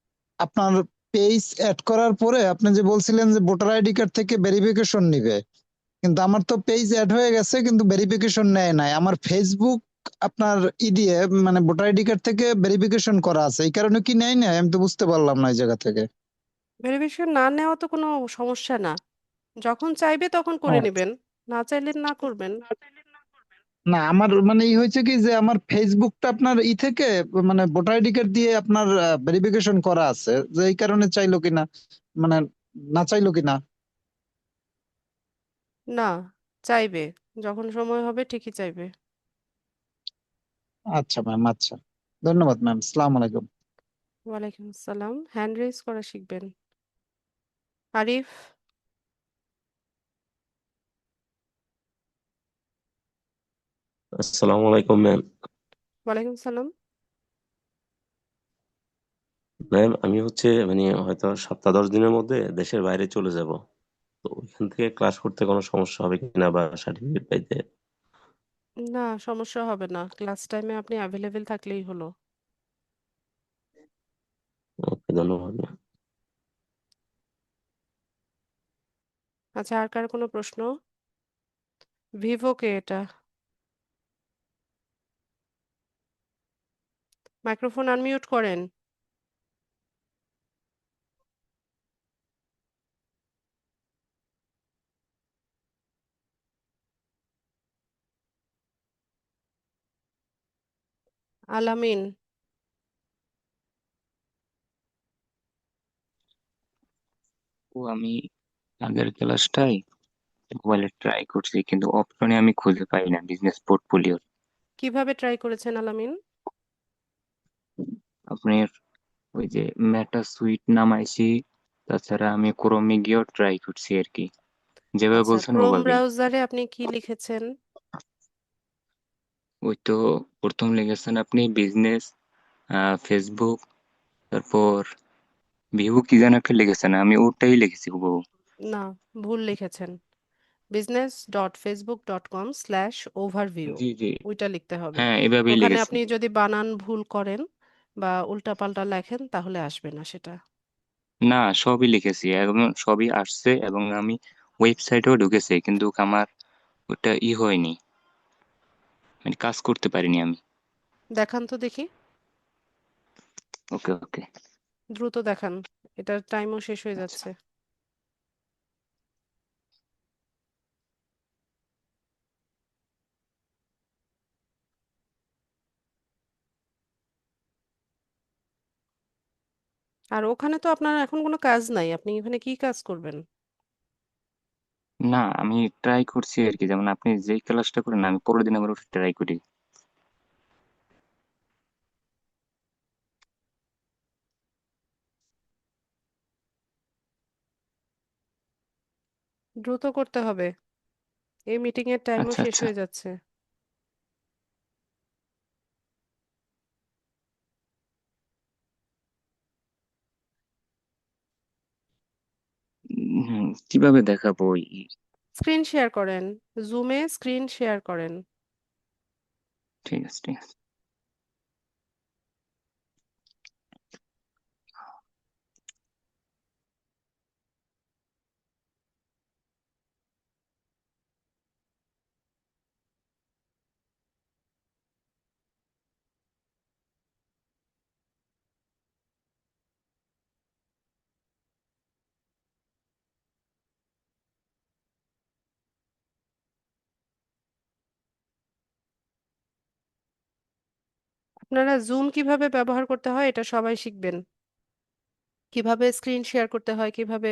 আপনার পেজ অ্যাড করার পরে আপনি যে বলছিলেন যে ভোটার আইডি কার্ড থেকে ভেরিফিকেশন নিবে, কিন্তু আমার তো পেজ অ্যাড হয়ে গেছে কিন্তু ভেরিফিকেশন নেয় নাই। আমার ফেসবুক আপনার দিয়ে মানে ভোটার আইডি কার্ড থেকে ভেরিফিকেশন করা আছে, এই কারণে কি নেয় না আমি তো বুঝতে পারলাম না এই জায়গা থেকে। ভেরিফিকেশন না নেওয়া তো কোনো সমস্যা না, যখন চাইবে তখন করে ও নেবেন, না চাইলে না করবেন। না, আমার মানে ই হয়েছে কি যে আমার ফেসবুকটা আপনার ই থেকে মানে ভোটার আইডি কার্ড দিয়ে আপনার ভেরিফিকেশন করা আছে, যে এই কারণে চাইলো কিনা, মানে না চাইলো কিনা। না, চাইবে, যখন সময় হবে ঠিকই চাইবে। আচ্ছা ম্যাম, আচ্ছা, ধন্যবাদ ম্যাম, আসসালামু আলাইকুম। ওয়ালাইকুম আসসালাম। হ্যান্ড রেজ করা শিখবেন। আরিফ। আসসালামু আলাইকুম ম্যাম। ওয়ালাইকুম সালাম। ম্যাম আমি মানে হয়তো 7-10 দিনের মধ্যে দেশের বাইরে চলে যাব। তো ওইখান থেকে ক্লাস করতে কোনো সমস্যা হবে কিনা বা সার্টিফিকেট পাইতে? না, সমস্যা হবে না, ক্লাস টাইমে আপনি অ্যাভেলেবেল থাকলেই হলো। ওকে, ধন্যবাদ ম্যাম। আচ্ছা, আর কার কোনো প্রশ্ন? ভিভো কে এটা? মাইক্রোফোন আনমিউট করেন। আলামিন। আমি আগের ক্লাসটাই মোবাইলে ট্রাই করছি, কিন্তু অপশনে আমি খুঁজে পাই না বিজনেস পোর্টফোলিও। কিভাবে ট্রাই করেছেন আলামিন? আপনার ওই যে মেটা সুইট নামাইছি, তাছাড়া আমি ক্রোমে গিয়েও ট্রাই করছি আর কি, যেভাবে আচ্ছা, বলছেন ক্রোম ওভাবেই। ব্রাউজারে আপনি কি লিখেছেন? ওই তো প্রথম লিখেছেন আপনি বিজনেস, ফেসবুক, তারপর ভিভো কি যেন একটা লিখেছেন, আমি ওটাই লিখেছি হুবহু। না, ভুল লিখেছেন। business.facebook.com/overview জি জি, ওইটা লিখতে হবে। হ্যাঁ এভাবেই ওখানে লিখেছি। আপনি যদি বানান ভুল করেন বা উল্টাপাল্টা লেখেন তাহলে আসবে না সেটা। না, সবই লিখেছি এবং সবই আসছে, এবং আমি ওয়েবসাইটেও ঢুকেছি, কিন্তু আমার ওটা হয়নি, মানে কাজ করতে পারিনি আমি। দেখান তো দেখি। ওকে ওকে। দ্রুত দেখান, এটার টাইমও শেষ হয়ে আচ্ছা। যাচ্ছে। আর ওখানে তো আপনার এখন কোনো কাজ নাই, আপনি এখানে কি কাজ করবেন? না, আমি ট্রাই করছি আর কি, যেমন আপনি যেই ক্লাসটা করেন আমি পরের দিন আবার ট্রাই করি। দ্রুত করতে হবে, এই মিটিং এর টাইমও আচ্ছা শেষ আচ্ছা। হয়ে যাচ্ছে। কিভাবে দেখাবো স্ক্রিন শেয়ার করেন, জুমে স্ক্রিন শেয়ার করেন। ঠিক আছে ঠিক আছে। আপনারা জুম কিভাবে ব্যবহার করতে হয় এটা সবাই শিখবেন। কিভাবে স্ক্রিন শেয়ার করতে হয়, কিভাবে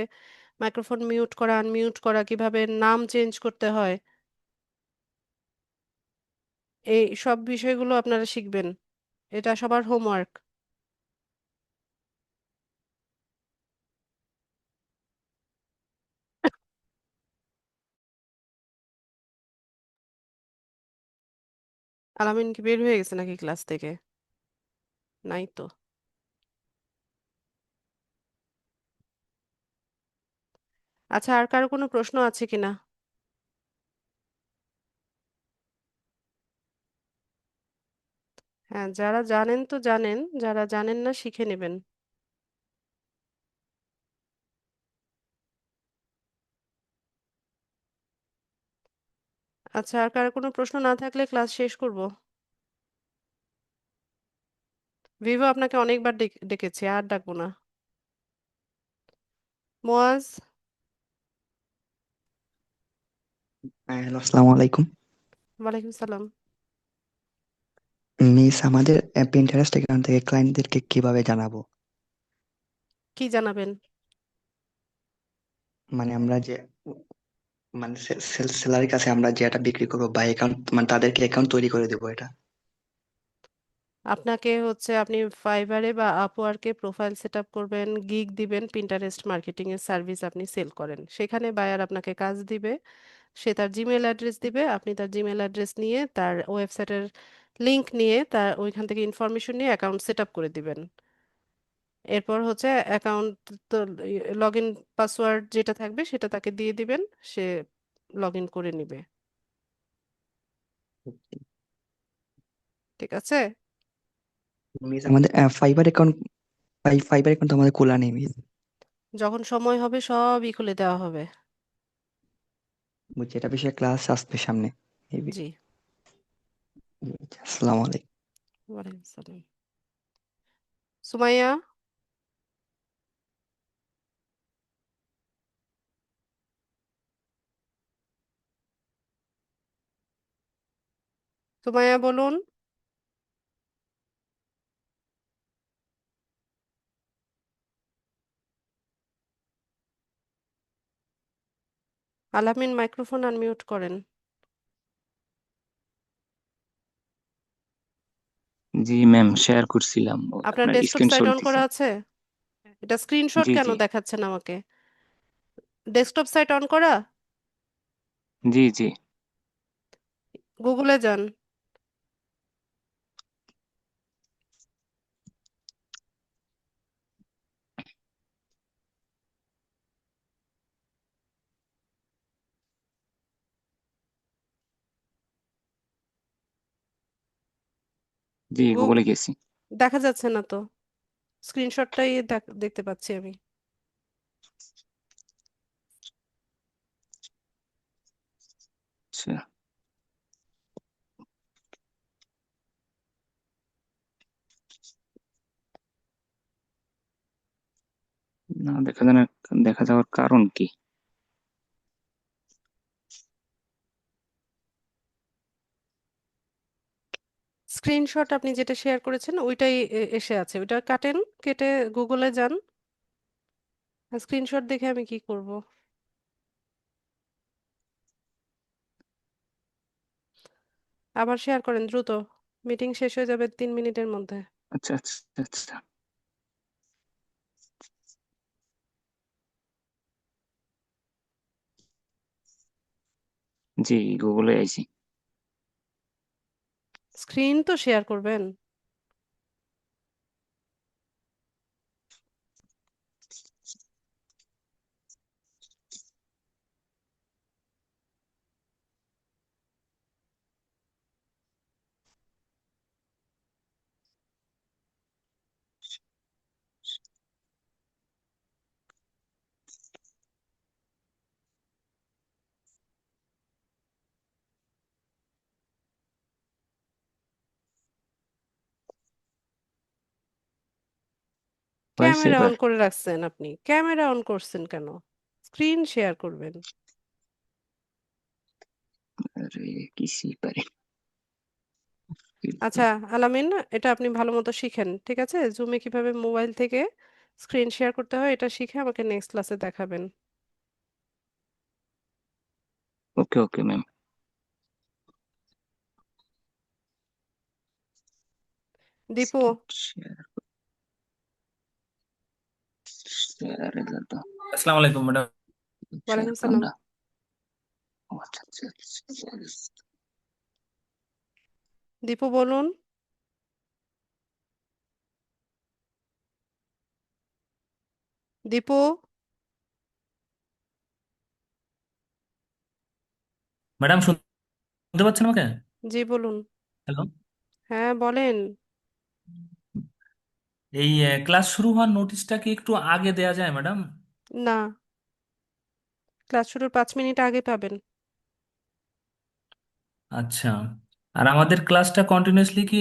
মাইক্রোফোন মিউট করা আনমিউট করা, কিভাবে নাম চেঞ্জ করতে হয়, এই সব বিষয়গুলো আপনারা শিখবেন। এটা সবার হোমওয়ার্ক। আলামিন কি বের হয়ে গেছে নাকি ক্লাস থেকে? নাই তো। আচ্ছা, আর কারো কোনো প্রশ্ন আছে কিনা? হ্যাঁ, যারা জানেন তো জানেন, যারা জানেন না শিখে নেবেন। আচ্ছা, আর কারো কোনো প্রশ্ন না থাকলে ক্লাস শেষ করব। ভিভো আপনাকে অনেকবার ডেকেছি, আর ডাকবো না। মোয়াজ। হ্যাঁ, হ্যালো, আসসালামু আলাইকুম। ওয়ালাইকুম সালাম। মিস, আমাদের পিন্টারেস্ট অ্যাকাউন্ট থেকে ক্লায়েন্টদেরকে কিভাবে জানাবো? কি জানাবেন? মানে আমরা যে মানে সেলারের কাছে আমরা যেটা বিক্রি করবো, বাই অ্যাকাউন্ট, মানে তাদেরকে অ্যাকাউন্ট তৈরি করে দেবো এটা। আপনাকে হচ্ছে আপনি ফাইবারে বা আপওয়ার্কে প্রোফাইল সেট আপ করবেন, গিগ দিবেন, পিন্টারেস্ট মার্কেটিং এর সার্ভিস আপনি সেল করেন। সেখানে বায়ার আপনাকে কাজ দিবে, সে তার জিমেল অ্যাড্রেস দিবে, আপনি তার জিমেল অ্যাড্রেস নিয়ে তার ওয়েবসাইটের লিংক নিয়ে তার ওইখান থেকে ইনফরমেশন নিয়ে অ্যাকাউন্ট সেট আপ করে দিবেন। এরপর হচ্ছে অ্যাকাউন্ট তো লগ ইন পাসওয়ার্ড যেটা থাকবে সেটা তাকে দিয়ে দিবেন, সে লগ ইন করে নিবে। ঠিক আছে? মিস আমাদের ফাইবার অ্যাকাউন্ট আমাদের খোলা নেই মিস। যখন সময় হবে সবই খুলে দেওয়া হবে। বুঝছি, এটা বিষয়ে ক্লাস আসবে সামনে। Maybe. জি, আসসালামু আলাইকুম। ওয়ালাইকুম আসসালাম। সুমাইয়া, সুমাইয়া বলুন। আলামিন মাইক্রোফোন আনমিউট করেন। জি ম্যাম, শেয়ার করছিলাম আপনার আপনার ডেস্কটপ সাইট স্ক্রিনশট অন দিছি। করা আছে? এটা স্ক্রিনশট জি কেন জি দেখাচ্ছেন আমাকে? ডেস্কটপ সাইট অন করা? জি জি গুগলে যান। জি গু- গুগলে গেছি। দেখা যাচ্ছে না তো, স্ক্রিনশটটাই দেখতে পাচ্ছি আমি। আচ্ছা, না দেখা যায় না, দেখা যাওয়ার কারণ কি? স্ক্রিনশট আপনি যেটা শেয়ার করেছেন ওইটাই এসে আছে, ওইটা কাটেন, কেটে গুগলে যান। স্ক্রিনশট দেখে আমি কি করব? আবার শেয়ার করেন দ্রুত, মিটিং শেষ হয়ে যাবে 3 মিনিটের মধ্যে। আচ্ছা আচ্ছা আচ্ছা, জি গুগলে আইছি। স্ক্রিন তো শেয়ার করবেন। হয়েছে ক্যামেরা এবার? অন করে রাখছেন, আপনি ক্যামেরা অন করছেন কেন? স্ক্রিন শেয়ার করবেন। আরে কিছুই পারি আচ্ছা আলামিন, এটা আপনি ভালো মতো শিখেন, ঠিক আছে? জুমে কিভাবে মোবাইল থেকে স্ক্রিন শেয়ার করতে হয় এটা শিখে আমাকে নেক্সট ক্লাসে দেখাবেন। Okay okay ma'am. Dipu, share share তো আসসালামু আলাইকুম ম্যাডাম। শেয়ার ওয়ালাইকুম সালাম। কোনটা? ও আচ্ছা আচ্ছা আচ্ছা। দীপু বলুন। দীপু, ম্যাডাম শুনতে পাচ্ছেন আমাকে? জি বলুন। হ্যালো। হ্যাঁ বলেন। এই ক্লাস শুরু হওয়ার নোটিশটা কি একটু আগে দেয়া যায় ম্যাডাম? না, ক্লাস শুরুর 5 মিনিট আগে পাবেন। আচ্ছা। আর আমাদের ক্লাসটা কন্টিনিউয়াসলি কি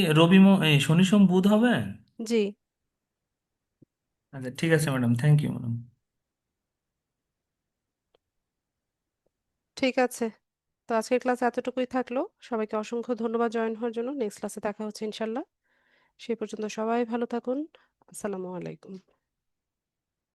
এই শনি সোম বুধ হবে? জি, আচ্ছা ঠিক আছে ম্যাডাম, থ্যাংক ইউ ম্যাডাম। ঠিক আছে। তো আজকের ক্লাস এতটুকুই থাকলো। সবাইকে অসংখ্য ধন্যবাদ জয়েন হওয়ার জন্য। নেক্সট ক্লাসে দেখা হচ্ছে ইনশাল্লাহ। সেই পর্যন্ত সবাই ভালো থাকুন। আসসালামু আলাইকুম।